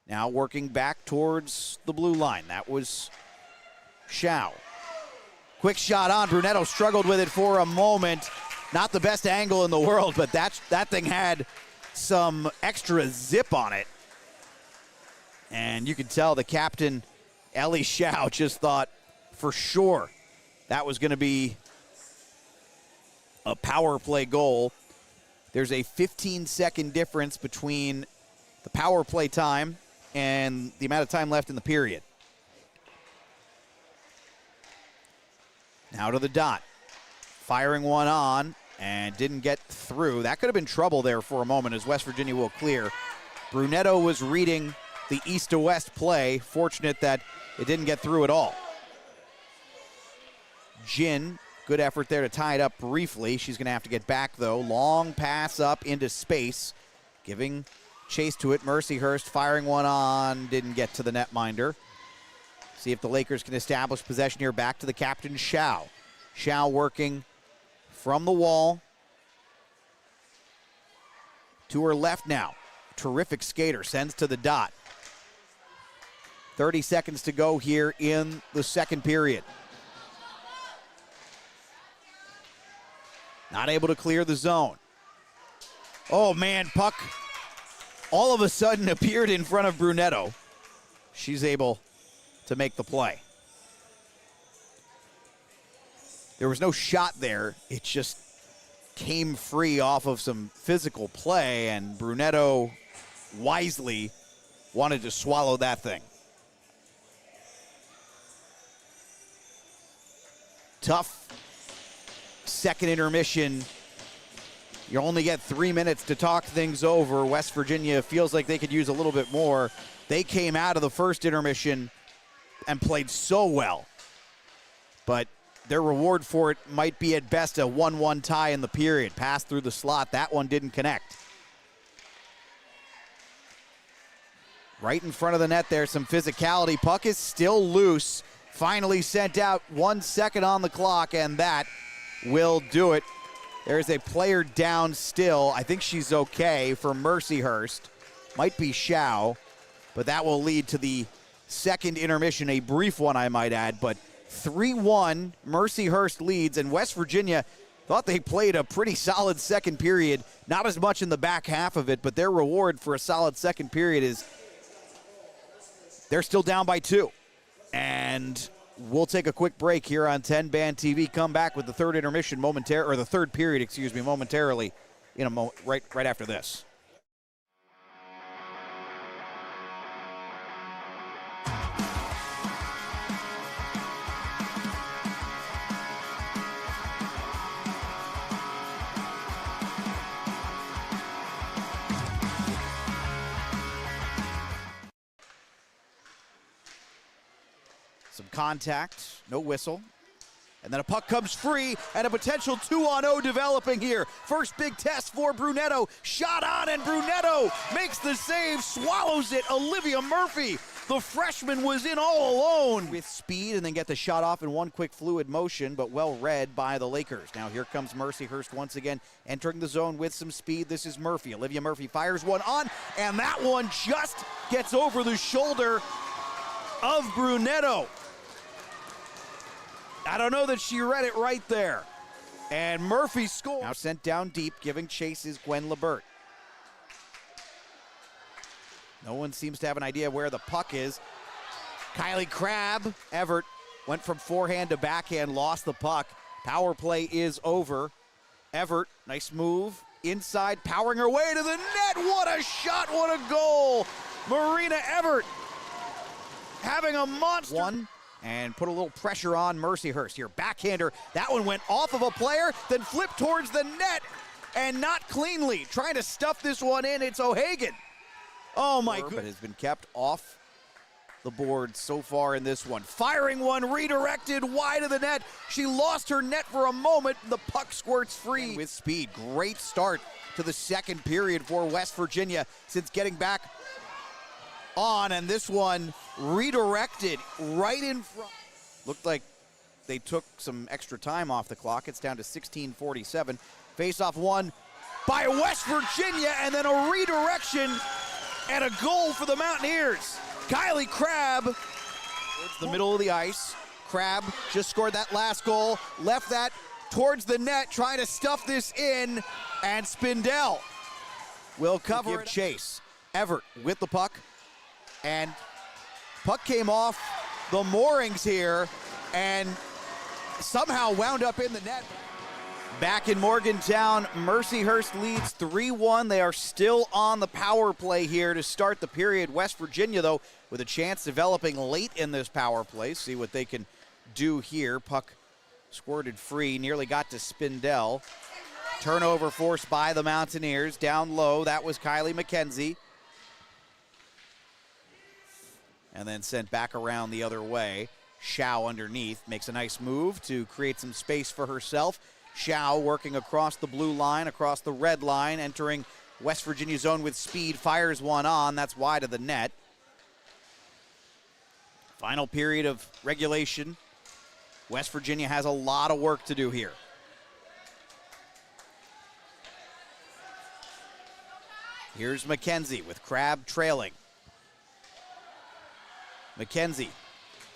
Now working back towards the blue line. That was Shao. Quick shot on. Brunetto struggled with it for a moment. Not the best angle in the world, but that thing had some extra zip on it. And you could tell the captain, Ellie Shao, just thought for sure that was going to be a power play goal. There's a 15-second difference between the power play time and the amount of time left in the period. Now to the dot. Firing one on and didn't get through. That could have been trouble there for a moment as West Virginia will clear. Brunetto was reading the east to west play. Fortunate that it didn't get through at all. Ginn Good effort there to tie it up briefly. She's going to have to get back, though. Long pass up into space, giving chase to it. Mercyhurst firing one on, didn't get to the netminder. See if the Lakers can establish possession here. Back to the captain, Shao. Shao working from the wall. To her left now. Terrific skater, sends to the dot. 30 seconds to go here in the second period. Not able to clear the zone. Oh man, puck all of a sudden appeared in front of Brunetto. She's able to make the play. There was no shot there. It just came free off of some physical play, and Brunetto wisely wanted to swallow that thing. Tough second intermission. You only get 3 minutes to talk things over. West Virginia feels like they could use a little bit more. They came out of the first intermission and played so well. But their reward for it might be at best a 1-1 tie in the period. Pass through the slot. That one didn't connect. Right in front of the net there, some physicality. Puck is still loose. Finally sent out, 1 second on the clock, and that will do it. There's a player down still. I think she's okay for Mercyhurst. Might be Shao, but that will lead to the second intermission, a brief one I might add, but 3-1, Mercyhurst leads, and West Virginia thought they played a pretty solid second period. Not as much in the back half of it, but their reward for a solid second period is they're still down by 2. And we'll take a quick break here on 10 Band TV. Come back with the third intermission or the third period, momentarily in a right after this. Some contact, no whistle. And then a puck comes free, and a potential 2-on-0 developing here. First big test for Brunetto. Shot on, and Brunetto makes the save, swallows it. Olivia Murphy, the freshman, was in all alone with speed, and then get the shot off in one quick fluid motion, but well read by the Lakers. Now here comes Mercyhurst once again, entering the zone with some speed. This is Murphy. Olivia Murphy fires one on, and that one just gets over the shoulder of Brunetto. I don't know that she read it right there. And Murphy scores. Now sent down deep, giving chase is Gwen Lebert. No one seems to have an idea where the puck is. Kylie Crabb, Everett, went from forehand to backhand, lost the puck. Power play is over. Everett, nice move. Inside, powering her way to the net. What a shot, what a goal. Marina Everett having a monster. One. And put a little pressure on Mercyhurst here. Backhander, that one went off of a player, then flipped towards the net, and not cleanly. Trying to stuff this one in, it's O'Hagan. Oh my goodness. But has been kept off the board so far in this one. Firing one, redirected wide of the net. She lost her net for a moment. The puck squirts free. And with speed, great start to the second period for West Virginia since getting back on, and this one redirected right in front. Looked like they took some extra time off the clock. It's down to 16:47. Face-off won by West Virginia, and then a redirection and a goal for the Mountaineers. Kylie Crabb towards the middle of the ice. Crabb just scored that last goal, left that towards the net, trying to stuff this in, and Spindell will cover it. Chase. Everett with the puck. And puck came off the moorings here and somehow wound up in the net. Back in Morgantown, Mercyhurst leads 3-1. They are still on the power play here to start the period. West Virginia, though, with a chance developing late in this power play. See what they can do here. Puck squirted free, nearly got to Spindell. Turnover forced by the Mountaineers. Down low, that was Kylie McKenzie. And then sent back around the other way. Shao underneath, makes a nice move to create some space for herself. Shao working across the blue line, across the red line, entering West Virginia zone with speed, fires one on, that's wide of the net. Final period of regulation. West Virginia has a lot of work to do here. Here's McKenzie with Crabb trailing. McKenzie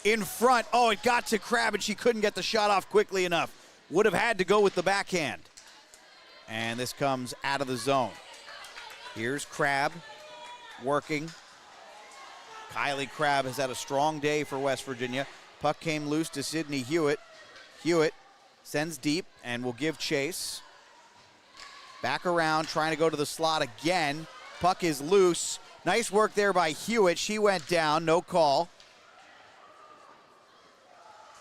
in front. Oh, it got to Crabb and she couldn't get the shot off quickly enough. Would have had to go with the backhand. And this comes out of the zone. Here's Crabb working. Kylie Crabb has had a strong day for West Virginia. Puck came loose to Sydney Hewitt. Hewitt sends deep and will give chase. Back around, trying to go to the slot again. Puck is loose. Nice work there by Hewitt. She went down, no call.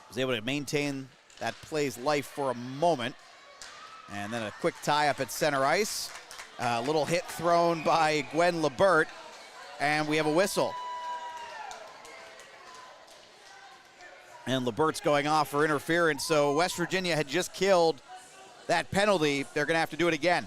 Was able to maintain that play's life for a moment. And then a quick tie-up at center ice. A little hit thrown by Gwen Lebert. And we have a whistle. And Lebert's going off for interference. So West Virginia had just killed that penalty. They're going to have to do it again.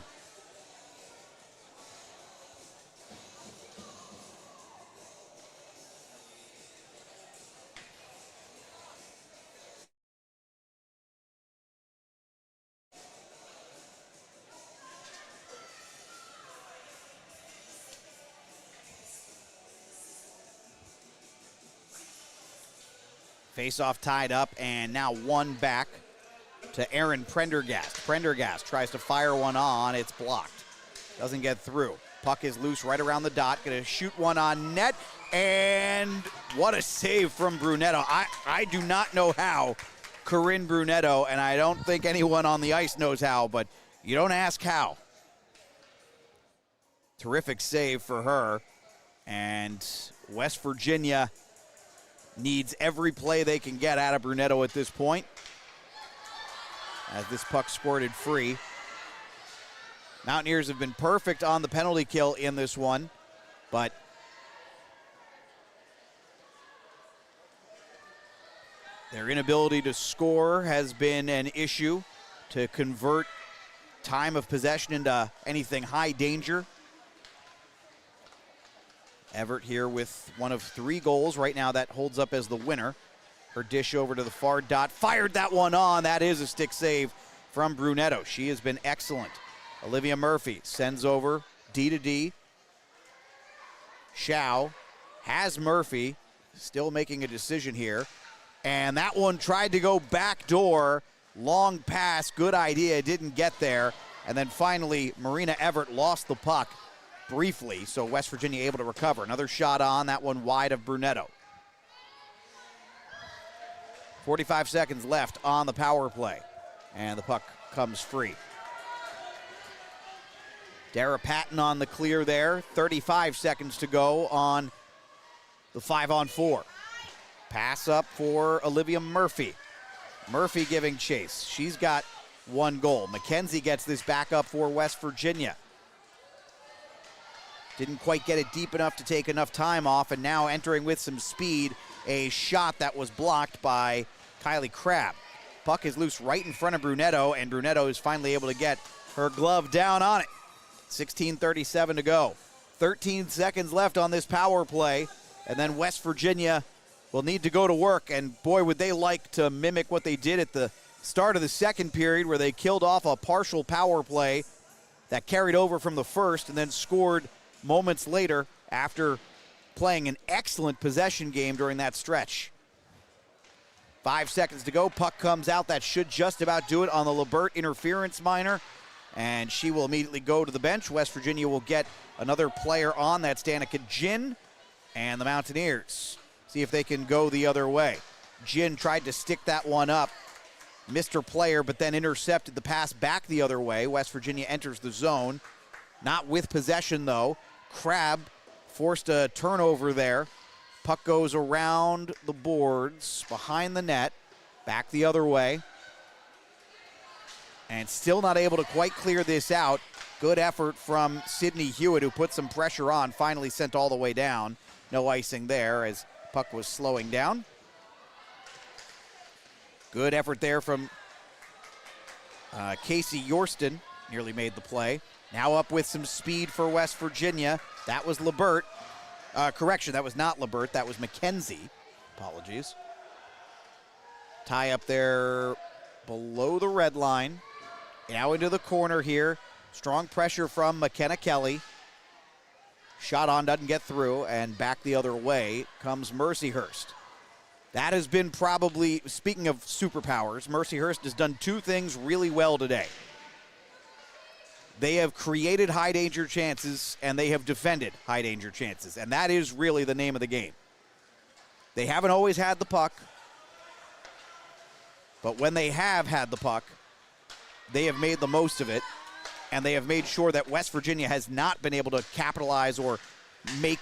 Face-off tied up, and now one back to Aaron Prendergast. Prendergast tries to fire one on. It's blocked. Doesn't get through. Puck is loose right around the dot. Going to shoot one on net, and what a save from Brunetto. I do not know how, Corinne Brunetto, and I don't think anyone on the ice knows how, but you don't ask how. Terrific save for her, and West Virginia needs every play they can get out of Brunetto at this point. As this puck squirted free. Mountaineers have been perfect on the penalty kill in this one, but their inability to score has been an issue, to convert time of possession into anything high danger. Everett here with one of 3 goals. Right now that holds up as the winner. Her dish over to the far dot. Fired that one on. That is a stick save from Brunetto. She has been excellent. Olivia Murphy sends over D to D. Shao has Murphy. Still making a decision here. And that one tried to go back door. Long pass. Good idea. Didn't get there. And then finally Marina Everett lost the puck briefly, so West Virginia able to recover. Another shot on, that one wide of Brunetto. 45 seconds left on the power play, and the puck comes free. Dara Patton on the clear there. 35 seconds to go on the 5-on-4. Pass up for Olivia Murphy. Murphy giving chase. She's got 1 goal. McKenzie gets this back up for West Virginia. Didn't quite get it deep enough to take enough time off, and now entering with some speed, a shot that was blocked by Kylie Crabb. Puck is loose right in front of Brunetto, and Brunetto is finally able to get her glove down on it. 16:37 to go. 13 seconds left on this power play, and then West Virginia will need to go to work, and boy, would they like to mimic what they did at the start of the second period, where they killed off a partial power play that carried over from the first and then scored moments later after playing an excellent possession game during that stretch. 5 seconds to go. Puck comes out. That should just about do it on the Lebert interference minor, and she will immediately go to the bench. West Virginia will get another player on. That's Danica Ginn, and the Mountaineers see if they can go the other way. Ginn tried to stick that one up, missed her player, but then intercepted the pass back the other way. West Virginia enters the zone. Not with possession, though. Crabb forced a turnover there. Puck goes around the boards, behind the net, back the other way. And still not able to quite clear this out. Good effort from Sydney Hewitt, who put some pressure on, finally sent all the way down. No icing there as puck was slowing down. Good effort there from Casey Yorston. Nearly made the play. Now up with some speed for West Virginia. That was Lebert. Correction, that was not Lebert. That was McKenzie. Apologies. Tie up there below the red line. Now into the corner here. Strong pressure from McKenna Kelly. Shot on, doesn't get through, and back the other way comes Mercyhurst. That has been probably, speaking of superpowers, Mercyhurst has done two things really well today. They have created high danger chances, and they have defended high danger chances, and that is really the name of the game. They haven't always had the puck, but when they have had the puck, they have made the most of it, and they have made sure that West Virginia has not been able to capitalize or make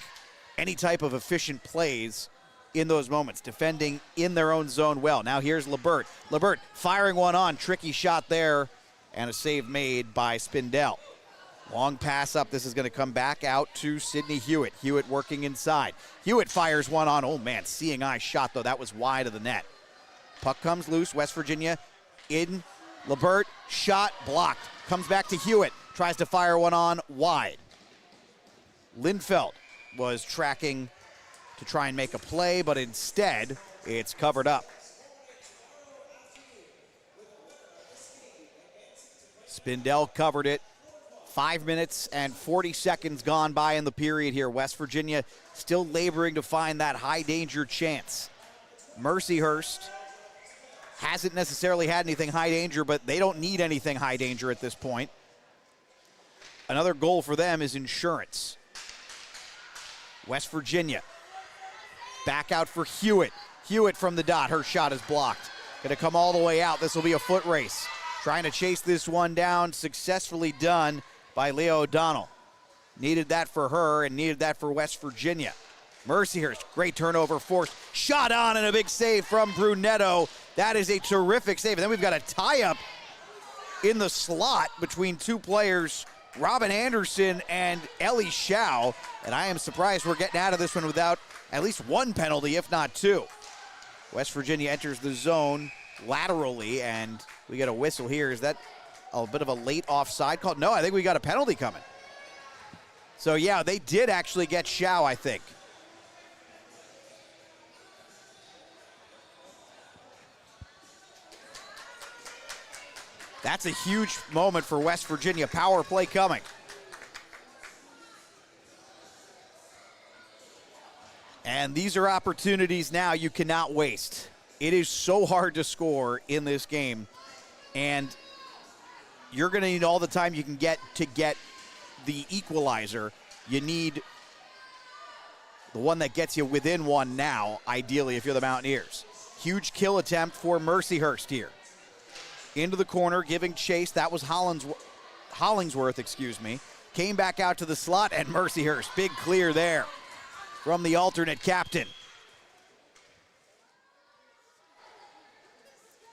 any type of efficient plays in those moments, defending in their own zone well. Now here's Lebert. Lebert firing one on, tricky shot there, and a save made by Spindell. Long pass up. This is going to come back out to Sidney Hewitt. Hewitt working inside. Hewitt fires one on. Oh, man, seeing eye shot, though. That was wide of the net. Puck comes loose. West Virginia in. Lebert, shot, blocked. Comes back to Hewitt. Tries to fire one on wide. Lindfeld was tracking to try and make a play, but instead, it's covered up. Spindell covered it. 5 minutes and 40 seconds gone by in the period here. West Virginia still laboring to find that high danger chance. Mercyhurst hasn't necessarily had anything high danger, but they don't need anything high danger at this point. Another goal for them is insurance. West Virginia back out for Hewitt. Hewitt from the dot. Her shot is blocked. Going to come all the way out. This will be a foot race. Trying to chase this one down. Successfully done by Leo O'Donnell. Needed that for her and needed that for West Virginia. Mercyhurst, great turnover forced. Shot on and a big save from Brunetto. That is a terrific save. And then we've got a tie-up in the slot between two players, Robin Anderson and Ellie Shao. And I am surprised we're getting out of this one without at least one penalty, if not two. West Virginia enters the zone laterally, and we get a whistle here. Is that a bit of a late offside call? No, I think we got a penalty coming. So, yeah, they did actually get Shao, I think. That's a huge moment for West Virginia. Power play coming. And these are opportunities now you cannot waste. It is so hard to score in this game. And you're going to need all the time you can get to get the equalizer. You need the one that gets you within one now, ideally, if you're the Mountaineers. Huge kill attempt for Mercyhurst here. Into the corner, giving chase. That was Hollingsworth, Came back out to the slot, and Mercyhurst. Big clear there from the alternate captain.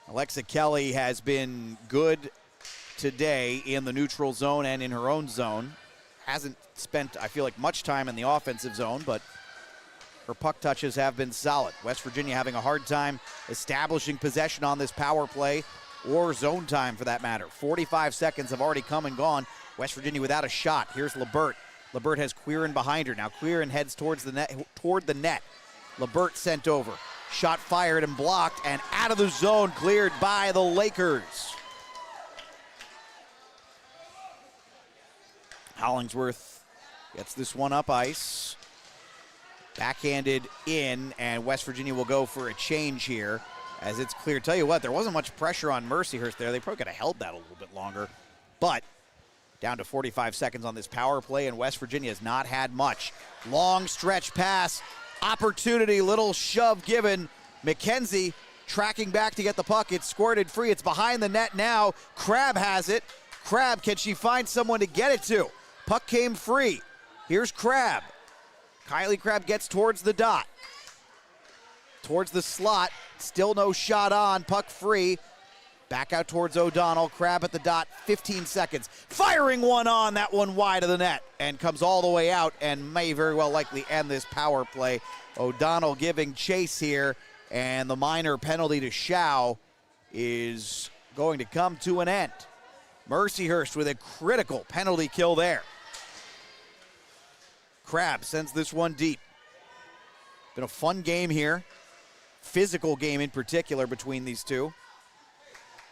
Alexa Kelly has been good today in the neutral zone and in her own zone. Hasn't spent, I feel like, much time in the offensive zone, but her puck touches have been solid. West Virginia having a hard time establishing possession on this power play, or zone time for that matter. 45 seconds have already come and gone. West Virginia without a shot. Here's Lebert. Lebert has Quirin behind her. Now Quirin heads towards the net, toward the net. Lebert sent over. Shot fired and blocked, and out of the zone, cleared by the Lakers. Hollingsworth gets this one up ice. Backhanded in, and West Virginia will go for a change here as it's clear. Tell you what, there wasn't much pressure on Mercyhurst there. They probably could have held that a little bit longer. But down to 45 seconds on this power play, and West Virginia has not had much. Long stretch pass, opportunity, little shove given. McKenzie tracking back to get the puck. It's squirted free. It's behind the net now. Crabb has it. Crabb, can she find someone to get it to? Puck came free. Here's Crabb. Kylie Crabb gets towards the dot. Towards the slot. Still no shot on. Puck free. Back out towards O'Donnell. Crabb at the dot. 15 seconds. Firing one on. That one wide of the net. And comes all the way out and may very well likely end this power play. O'Donnell giving chase here. And the minor penalty to Shao is going to come to an end. Mercyhurst with a critical penalty kill there. Crabb sends this one deep. Been a fun game here. Physical game in particular between these two.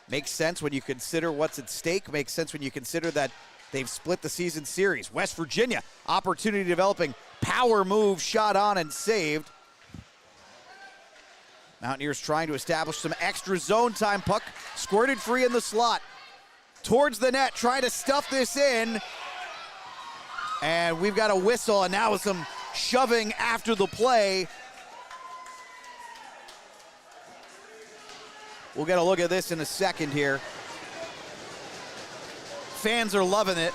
Makes sense when you consider what's at stake. Makes sense when you consider that they've split the season series. West Virginia, opportunity developing. Power move, shot on and saved. Mountaineers trying to establish some extra zone time. Puck squirted free in the slot. Towards the net, trying to stuff this in. And we've got a whistle, and now some shoving after the play. We'll get a look at this in a second here. Fans are loving it.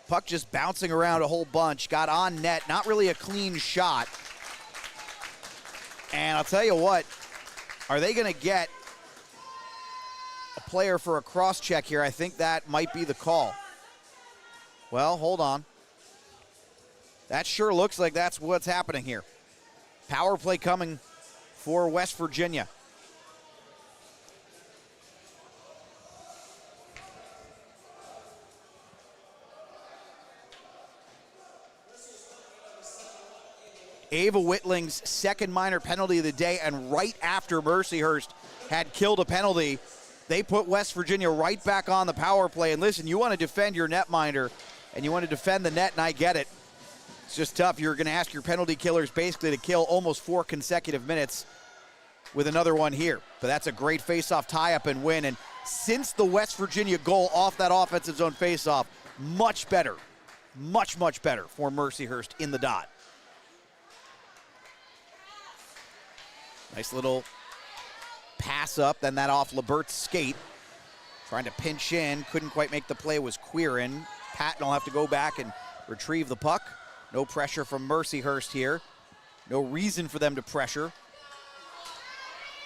Puck just bouncing around a whole bunch. Got on net, not really a clean shot. And I'll tell you what, are they going to get a player for a cross-check here? I think that might be the call. Well, hold on. That sure looks like that's what's happening here. Power play coming for West Virginia. Ava Whitling's second minor penalty of the day, and right after Mercyhurst had killed a penalty, they put West Virginia right back on the power play. And listen, you want to defend your netminder, and you want to defend the net, and I get it. It's just tough. You're going to ask your penalty killers basically to kill almost 4 consecutive minutes with another one here. But that's a great face-off tie-up and win. And since the West Virginia goal off that offensive zone face-off, much better, much, much better for Mercyhurst in the dot. Nice little pass up, then that off Lebert's skate. Trying to pinch in, couldn't quite make the play, was Quirin. Patton will have to go back and retrieve the puck. No pressure from Mercyhurst here. No reason for them to pressure.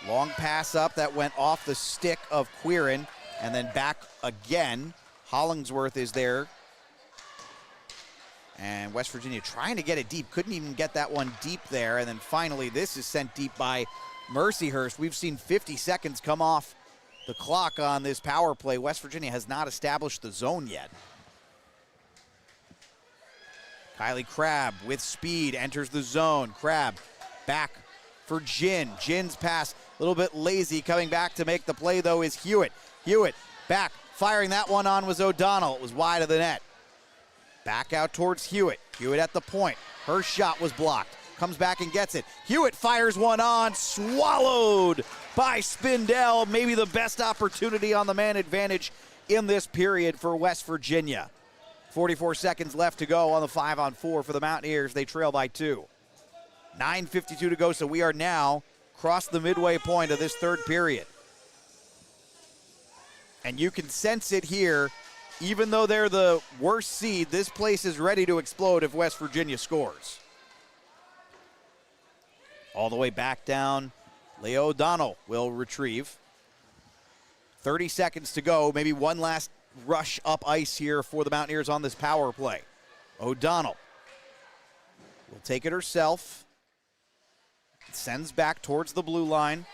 Long pass up that went off the stick of Quirin and then back again. Hollingsworth is there. And West Virginia trying to get it deep. Couldn't even get that one deep there. And then finally, this is sent deep by Mercyhurst. We've seen 50 seconds come off the clock on this power play. West Virginia has not established the zone yet. Kylie Crabb with speed enters the zone. Crabb back for Ginn. Ginn's pass a little bit lazy. Coming back to make the play, though, is Hewitt. Hewitt back. Firing that one on was O'Donnell. It was wide of the net. Back out towards Hewitt. Hewitt at the point. Her shot was blocked. Comes back and gets it. Hewitt fires one on. Swallowed by Spindell. Maybe the best opportunity on the man advantage in this period for West Virginia. 44 seconds left to go on the 5-on-4 for the Mountaineers. They trail by 2. 9:52 to go, so we are now across the midway point of this third period. And you can sense it here. Even though they're the worst seed, this place is ready to explode if West Virginia scores. All the way back down, Leo O'Donnell will retrieve. 30 seconds to go, maybe one last rush up ice here for the Mountaineers on this power play. O'Donnell will take it herself. Sends back towards the blue line.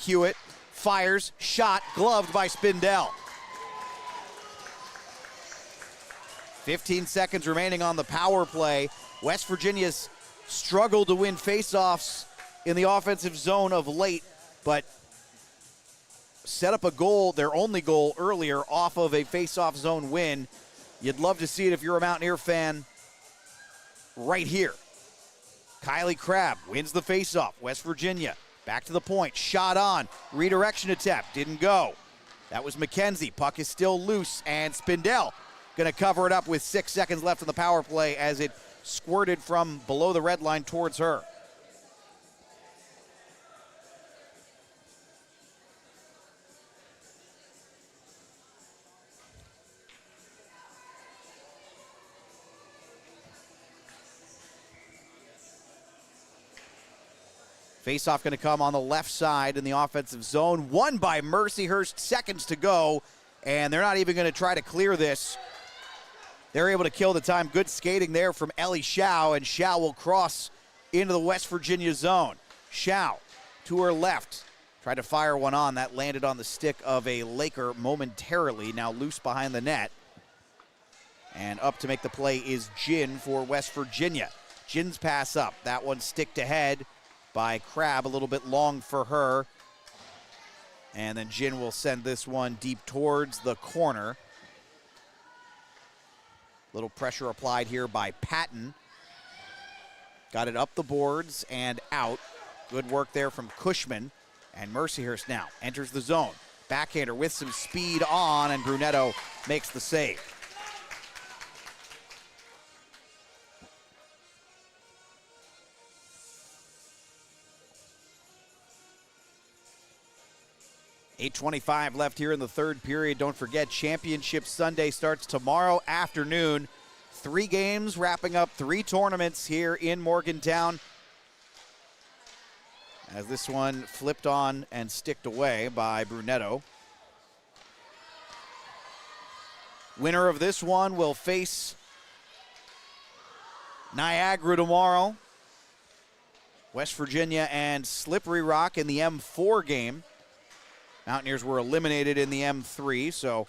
Hewitt fires, shot, gloved by Spindell. 15 seconds remaining on the power play. West Virginia's struggled to win faceoffs in the offensive zone of late, but set up a goal, their only goal earlier, off of a faceoff zone win. You'd love to see it if you're a Mountaineer fan right here. Kylie Crabb wins the faceoff. West Virginia back to the point. Shot on. Redirection attempt. Didn't go. That was McKenzie. Puck is still loose, and Spindell going to cover it up with 6 seconds left on the power play as it squirted from below the red line towards her. Faceoff going to come on the left side in the offensive zone. Won by Mercyhurst, seconds to go, and they're not even going to try to clear this. They're able to kill the time. Good skating there from Ellie Shao, and Shao will cross into the West Virginia zone. Shao to her left. Tried to fire one on. That landed on the stick of a Laker momentarily. Now loose behind the net. And up to make the play is Jin for West Virginia. Jin's pass up. That one sticked ahead by Crabb. A little bit long for her. And then Jin will send this one deep towards the corner. Little pressure applied here by Patton. Got it up the boards and out. Good work there from Cushman. And Mercyhurst now enters the zone. Backhander with some speed on, and Brunetto makes the save. $8:25 left here in the third period. Don't forget, Championship Sunday starts tomorrow afternoon. 3 games, wrapping up 3 tournaments here in Morgantown. As this one flipped on and sticked away by Brunetto. Winner of this one will face Niagara tomorrow. West Virginia and Slippery Rock in the M4 game. Mountaineers were eliminated in the M3, so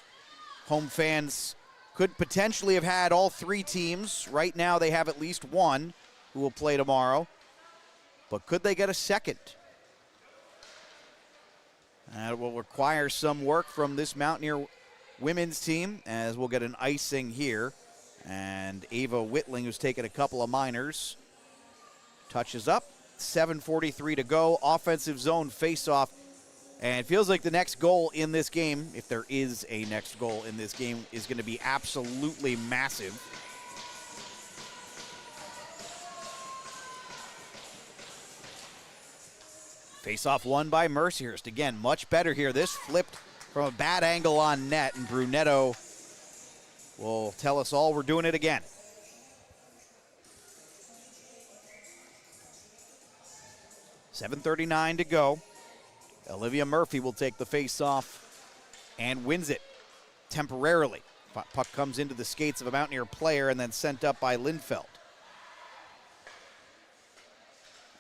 home fans could potentially have had all 3 teams. Right now they have at least one who will play tomorrow. But could they get a second? That will require some work from this Mountaineer women's team, as we'll get an icing here. And Ava Whitling, who's taken a couple of minors, touches up. 7:43 to go. Offensive zone face-off. And it feels like the next goal in this game, if there is a next goal in this game, is going to be absolutely massive. Face-off won by Mercyhurst. Again, much better here. This flipped from a bad angle on net, and Brunetto will tell us all we're doing it again. $7:39 to go. Olivia Murphy will take the face-off and wins it temporarily. Puck comes into the skates of a Mountaineer player and then sent up by Lindfeld.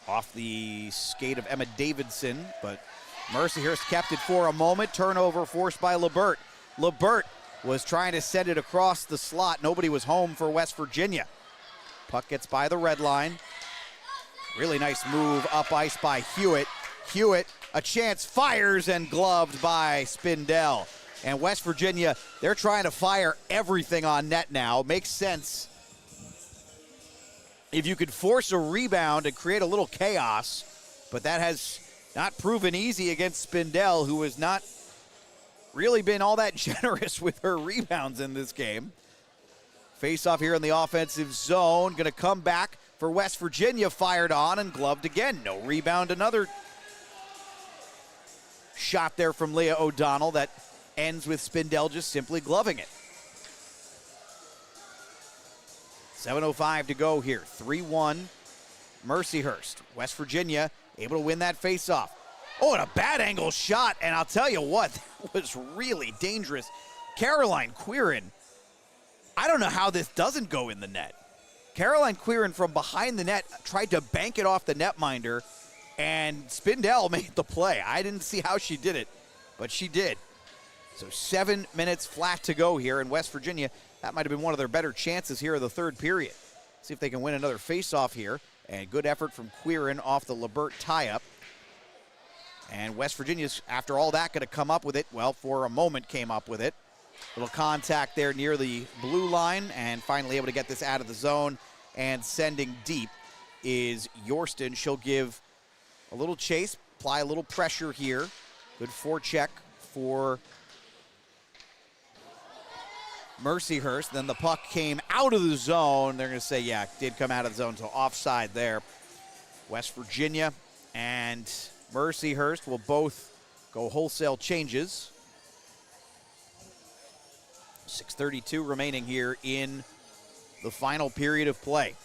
Off the skate of Emma Davidson, but Mercyhurst kept it for a moment. Turnover forced by LeBert. LeBert was trying to send it across the slot. Nobody was home for West Virginia. Puck gets by the red line. Really nice move up ice by Hewitt. Hewitt, a chance, fires, and gloved by Spindell. And West Virginia, they're trying to fire everything on net now. Makes sense if you could force a rebound and create a little chaos, but that has not proven easy against Spindell, who has not really been all that generous with her rebounds in this game. Face-off here in the offensive zone. Going to come back for West Virginia, fired on and gloved again. No rebound, another shot there from Leah O'Donnell that ends with Spindell just simply gloving it. 7:05 to go here. 3-1 Mercyhurst. West Virginia able to win that face-off. Oh, and a bad angle shot, and I'll tell you what, that was really dangerous. Caroline Quirin, I don't know how this doesn't go in the net. Caroline Quirin from behind the net tried to bank it off the netminder, and Spindell made the play. I didn't see how she did it, but she did. So 7 minutes flat to go here in West Virginia. That might have been one of their better chances here in the third period. See if they can win another face-off here. And good effort from Quirin off the LeBert tie-up. And West Virginia's, after all that, going to come up with it. Well, for a moment came up with it. Little contact there near the blue line, and finally able to get this out of the zone. And sending deep is Yorston. She'll give a little chase, apply a little pressure here. Good forecheck for Mercyhurst. Then the puck came out of the zone. They're going to say, yeah, it did come out of the zone, so offside there. West Virginia and Mercyhurst will both go wholesale changes. 6:32 remaining here in the final period of play.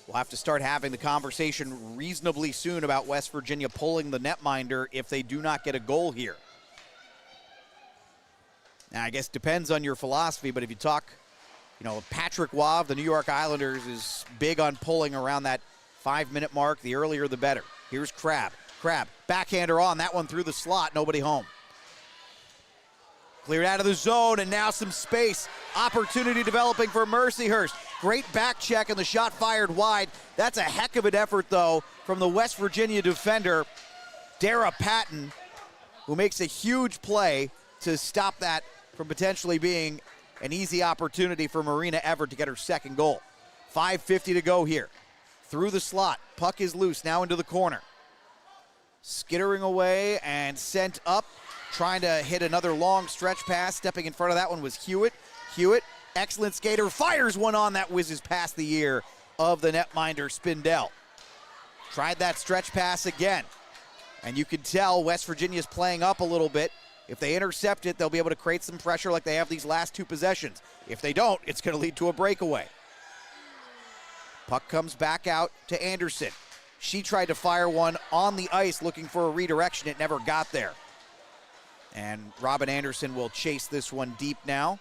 We'll have to start having the conversation reasonably soon about West Virginia pulling the netminder if they do not get a goal here. Now, I guess it depends on your philosophy, but if you talk Patrick Waugh of the New York Islanders is big on pulling around that 5-minute mark. The earlier, the better. Here's Crabb. Crabb, backhander on. That one through the slot. Nobody home. Cleared out of the zone, and now some space. Opportunity developing for Mercyhurst. Great back check, and the shot fired wide. That's a heck of an effort, though, from the West Virginia defender, Dara Patton, who makes a huge play to stop that from potentially being an easy opportunity for Marina Everett to get her second goal. 5:50 to go here. Through the slot. Puck is loose, now into the corner. Skittering away and sent up. Trying to hit another long stretch pass. Stepping in front of that one was Hewitt. Hewitt, excellent skater, fires one on that whizzes past the ear of the netminder Spindell. Tried that stretch pass again. And you can tell West Virginia's playing up a little bit. If they intercept it, they'll be able to create some pressure like they have these last two possessions. If they don't, it's going to lead to a breakaway. Puck comes back out to Anderson. She tried to fire one on the ice looking for a redirection. It never got there. And Robin Anderson will chase this one deep now,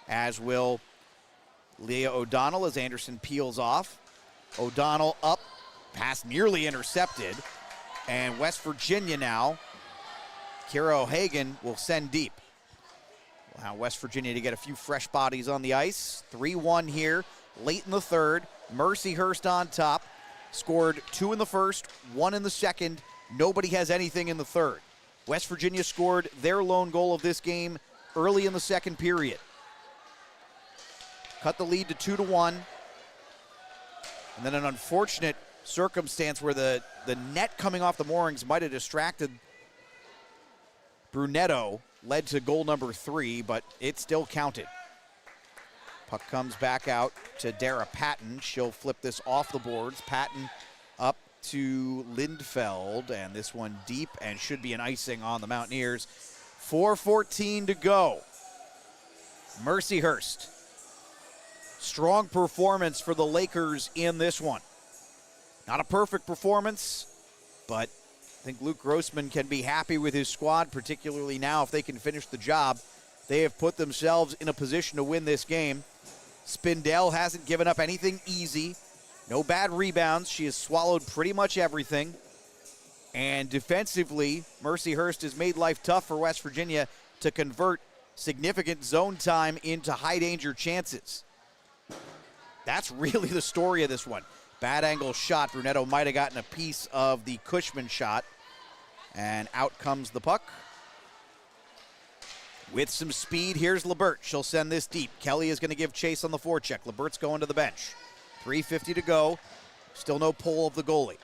as will Leah O'Donnell as Anderson peels off. O'Donnell up, pass nearly intercepted. And West Virginia now, Kira O'Hagan will send deep. Allow West Virginia to get a few fresh bodies on the ice. 3-1 here, late in the third. Mercyhurst on top. Scored 2 in the first, 1 in the second. Nobody has anything in the third. West Virginia scored their lone goal of this game early in the second period. Cut the lead to 2-1. And then an unfortunate circumstance where the net coming off the moorings might have distracted Brunetto, led to goal number 3, but it still counted. Puck comes back out to Dara Patton. She'll flip this off the boards. Patton up to Lindfeld, and this one deep and should be an icing on the Mountaineers. 4:14 to go. Mercyhurst. Strong performance for the Lakers in this one. Not a perfect performance, but I think Luke Grossman can be happy with his squad, particularly now if they can finish the job. They have put themselves in a position to win this game. Spindell hasn't given up anything easy. No bad rebounds. She has swallowed pretty much everything. And defensively, Mercyhurst has made life tough for West Virginia to convert significant zone time into high-danger chances. That's really the story of this one. Bad angle shot. Brunetto might have gotten a piece of the Cushman shot. And out comes the puck. With some speed, here's Lebert. She'll send this deep. Kelly is going to give chase on the forecheck. Lebert's going to the bench. 3:50 to go. Still no pull of the goalie.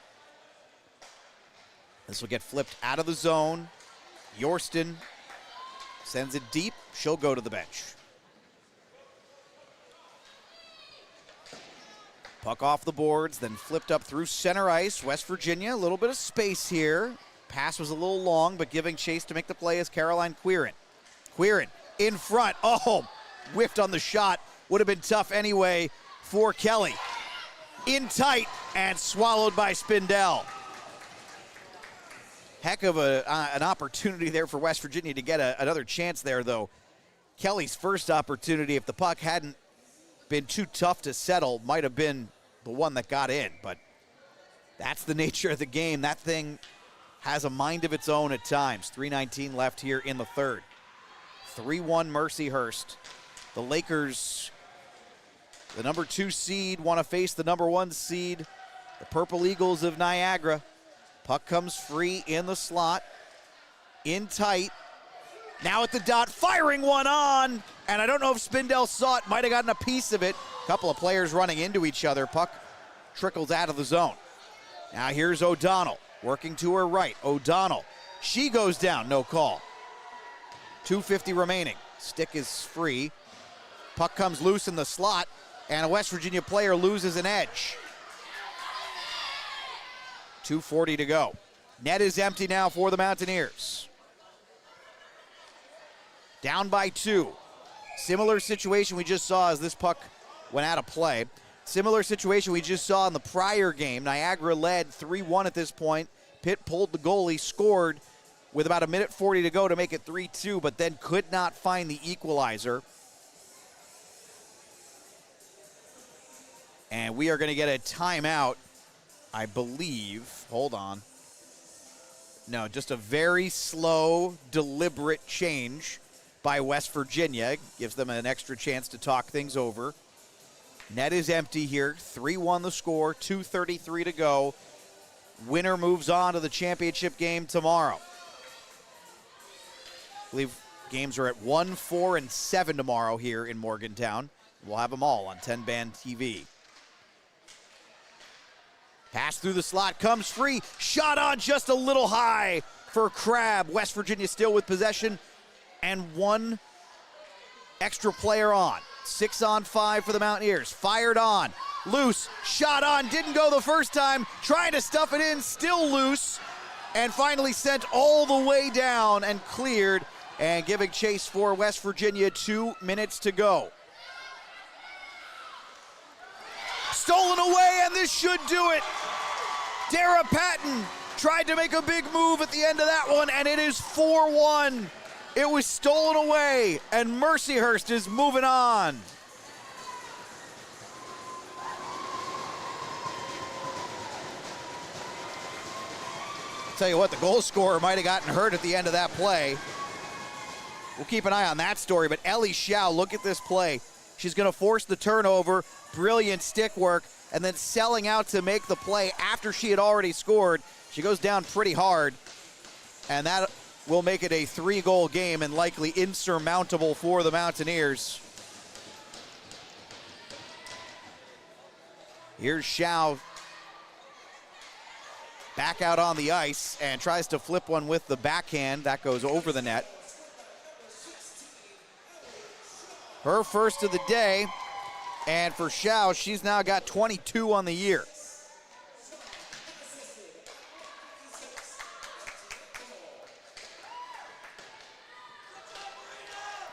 This will get flipped out of the zone. Yorston sends it deep. She'll go to the bench. Puck off the boards, then flipped up through center ice. West Virginia, a little bit of space here. Pass was a little long, but giving chase to make the play is Caroline Quirin. Quirin in front. Oh, whiffed on the shot. Would have been tough anyway for Kelly. In tight and swallowed by Spindell. Heck of an opportunity there for West Virginia to get another chance there, though. Kelly's first opportunity, if the puck hadn't been too tough to settle, might have been the one that got in, but that's the nature of the game. That thing has a mind of its own at times. 3:19 left here in the third. 3-1 Mercyhurst. The Lakers, the number 2 seed, want to face the number 1 seed, the Purple Eagles of Niagara. Puck comes free in the slot, in tight. Now at the dot, firing one on, and I don't know if Spindell saw it, might have gotten a piece of it. A couple of players running into each other. Puck trickles out of the zone. Now here's O'Donnell, working to her right. O'Donnell, she goes down, no call. 2:50 remaining. Stick is free. Puck comes loose in the slot, and a West Virginia player loses an edge. 2:40 to go. Net is empty now for the Mountaineers. Down by 2. Similar situation we just saw as this puck went out of play. Similar situation we just saw in the prior game. Niagara led 3-1 at this point. Pitt pulled the goalie, scored with about 1:40 to go to make it 3-2, but then could not find the equalizer. And we are going to get a timeout, I believe. Hold on. No, just a very slow, deliberate change by West Virginia. Gives them an extra chance to talk things over. Net is empty here. 3-1 the score, 2:33 to go. Winner moves on to the championship game tomorrow. I believe games are at 1, 4, and 7 tomorrow here in Morgantown. We'll have them all on TenbandTV. Pass through the slot, comes free. Shot on just a little high for Crabb. West Virginia still with possession and one extra player on. 6 on 5 for the Mountaineers. Fired on. Loose. Shot on. Didn't go the first time. Trying to stuff it in. Still loose. And finally sent all the way down and cleared. And giving chase for West Virginia. 2 minutes to go. Stolen away, and this should do it. Dara Patton tried to make a big move at the end of that one, and it is 4-1. It was stolen away, and Mercyhurst is moving on. I'll tell you what, the goal scorer might have gotten hurt at the end of that play. We'll keep an eye on that story, but Ellie Shao, look at this play. She's going to force the turnover, brilliant stick work, and then selling out to make the play after she had already scored. She goes down pretty hard, and that will make it a 3-goal game and likely insurmountable for the Mountaineers. Here's Shao back out on the ice and tries to flip one with the backhand. That goes over the net. Her first of the day, and for Shao, she's now got 22 on the year.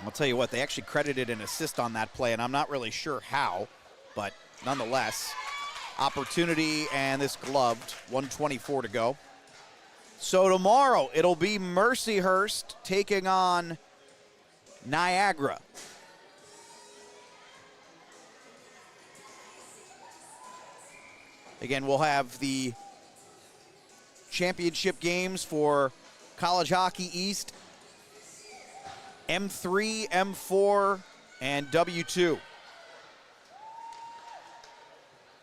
I'll tell you what, they actually credited an assist on that play, and I'm not really sure how, but nonetheless, opportunity, and this gloved, 1:24 to go. So tomorrow, it'll be Mercyhurst taking on Niagara. Again, we'll have the championship games for College Hockey East, M3, M4, and W2.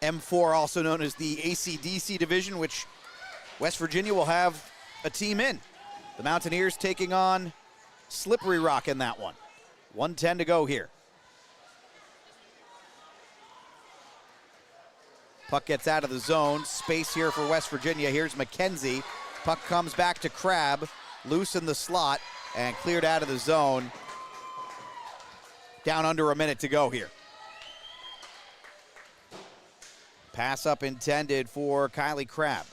M4, also known as the ACDC division, which West Virginia will have a team in. The Mountaineers taking on Slippery Rock in that one. 1:10 to go here. Puck gets out of the zone. Space here for West Virginia. Here's McKenzie. Puck comes back to Crabb. Loose in the slot and cleared out of the zone. Down under a minute to go here. Pass up intended for Kylie Crabb.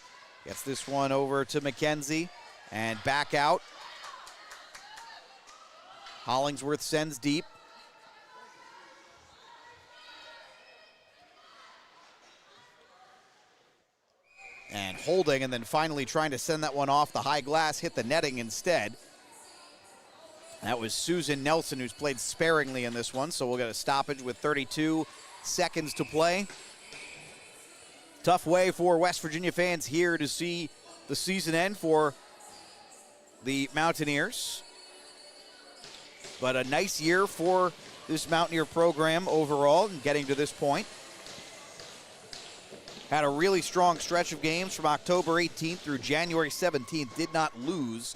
Gets this one over to McKenzie and back out. Hollingsworth sends deep. And holding, and then finally trying to send that one off the high glass, hit the netting instead. That was Susan Nelson, who's played sparingly in this one, so we'll get a stoppage with 32 seconds to play. Tough way for West Virginia fans here to see the season end for the Mountaineers. But a nice year for this Mountaineer program overall and getting to this point. Had a really strong stretch of games from October 18th through January 17th. Did not lose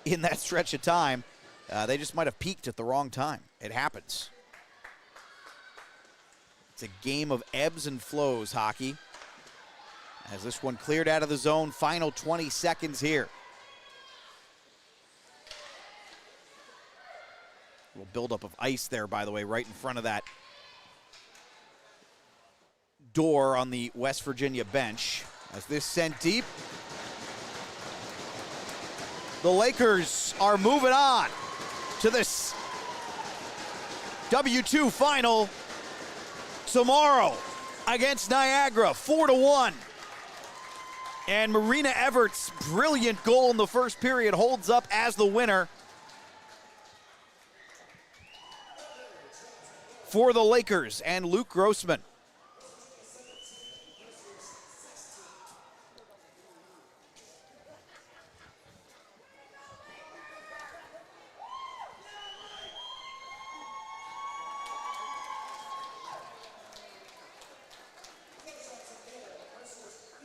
in that stretch of time. They just might have peaked at the wrong time. It happens. It's a game of ebbs and flows, hockey. As this one cleared out of the zone, final 20 seconds here. A little buildup of ice there, by the way, right in front of that door on the West Virginia bench. As this sent deep, the Lakers are moving on to this W2 final tomorrow against Niagara, 4-1. And Marina Everett's brilliant goal in the first period holds up as the winner for the Lakers and Luke Grossman.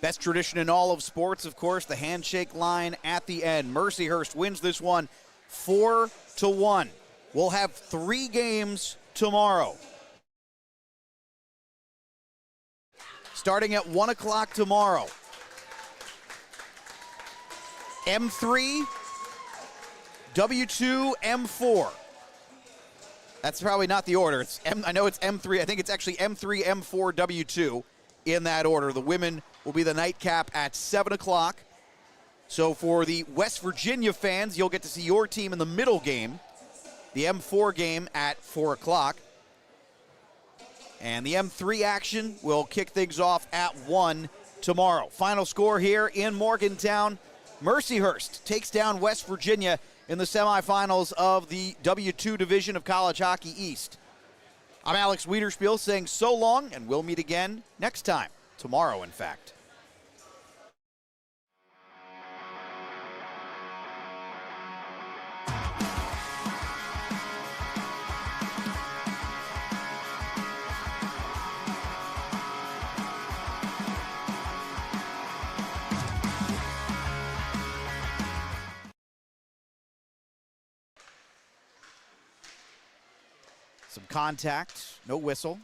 Best tradition in all of sports, of course, the handshake line at the end. Mercyhurst wins this one 4-1. We'll have 3 games tomorrow. Starting at 1 o'clock tomorrow. M3, W2, M4. That's probably not the order. I know it's M3. I think it's actually M3, M4, W2 in that order. The women will be the nightcap at 7 o'clock. So for the West Virginia fans, you'll get to see your team in the middle game. The M4 game at 4 o'clock. And the M3 action will kick things off at 1 tomorrow. Final score here in Morgantown. Mercyhurst takes down West Virginia in the semifinals of the W2 division of College Hockey East. I'm Alex Wiederspiel saying so long, and we'll meet again next time. Tomorrow, in fact. Some contact, no whistle.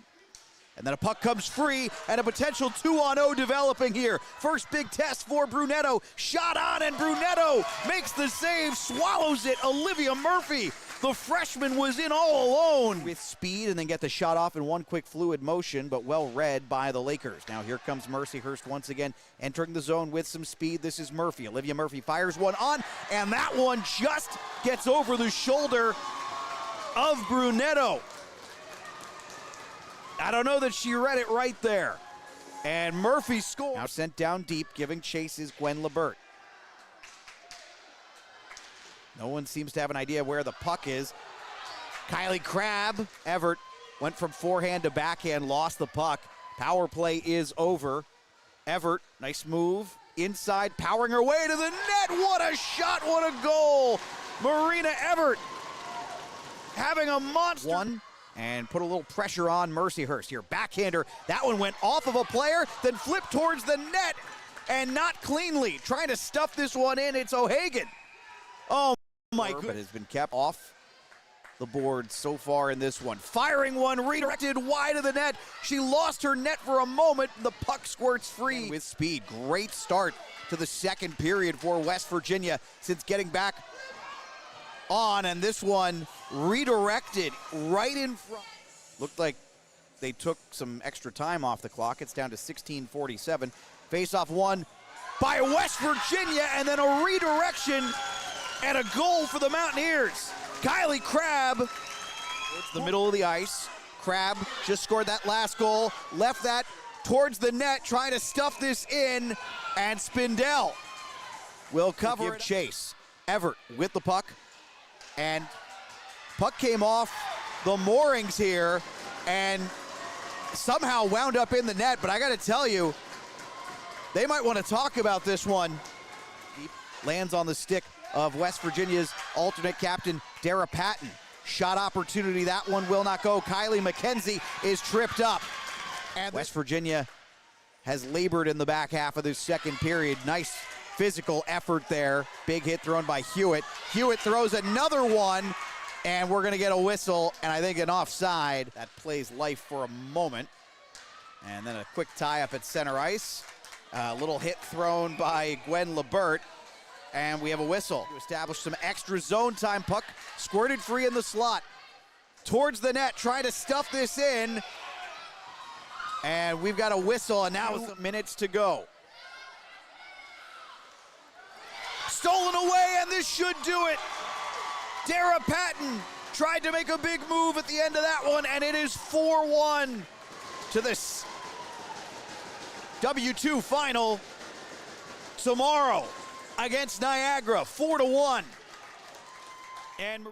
And then a puck comes free, and a potential 2-on-0 developing here. First big test for Brunetto. Shot on, and Brunetto makes the save, swallows it. Olivia Murphy, the freshman, was in all alone with speed, and then get the shot off in one quick fluid motion, but well read by the Lakers. Now here comes Mercyhurst once again, entering the zone with some speed. This is Murphy. Olivia Murphy fires one on, and that one just gets over the shoulder of Brunetto. I don't know that she read it right there. And Murphy scores. Now sent down deep, giving chase is Gwen Lebert. No one seems to have an idea where the puck is. Kylie Crabb, Everett, went from forehand to backhand, lost the puck. Power play is over. Everett, nice move. Inside, powering her way to the net. What a shot, what a goal. Marina Everett having a monster. One. And put a little pressure on Mercyhurst here. Backhander, that one went off of a player, then flipped towards the net, and not cleanly. Trying to stuff this one in, it's O'Hagan. Oh my goodness. But has been kept off the board so far in this one. Firing one, redirected wide of the net. She lost her net for a moment. The puck squirts free. And with speed, great start to the second period for West Virginia since getting back on, and this one redirected right in front. Looked like they took some extra time off the clock. It's down to 16:47. Face-off won by West Virginia, and then a redirection and a goal for the Mountaineers. Kylie Crabb towards the middle of the ice. Crabb just scored that last goal, left that towards the net, trying to stuff this in, and Spindell will cover it. Chase. Everett with the puck. And puck came off the moorings here and somehow wound up in the net. But I got to tell you, they might want to talk about this one. Deep lands on the stick of West Virginia's alternate captain, Dara Patton. Shot opportunity, that one will not go. Kylie McKenzie is tripped up. And West Virginia has labored in the back half of this second period. Nice physical effort there. Big hit thrown by Hewitt. Hewitt throws another one, and we're going to get a whistle, and I think an offside. That plays life for a moment. And then a quick tie-up at center ice. A little hit thrown by Gwen Lebert, and we have a whistle. To establish some extra zone time. Puck squirted free in the slot. Towards the net, trying to stuff this in. And we've got a whistle, and now with minutes to go. Stolen away, and this should do it. Dara Patton tried to make a big move at the end of that one, and it is 4-1 to this W2 final tomorrow against Niagara, 4-1. And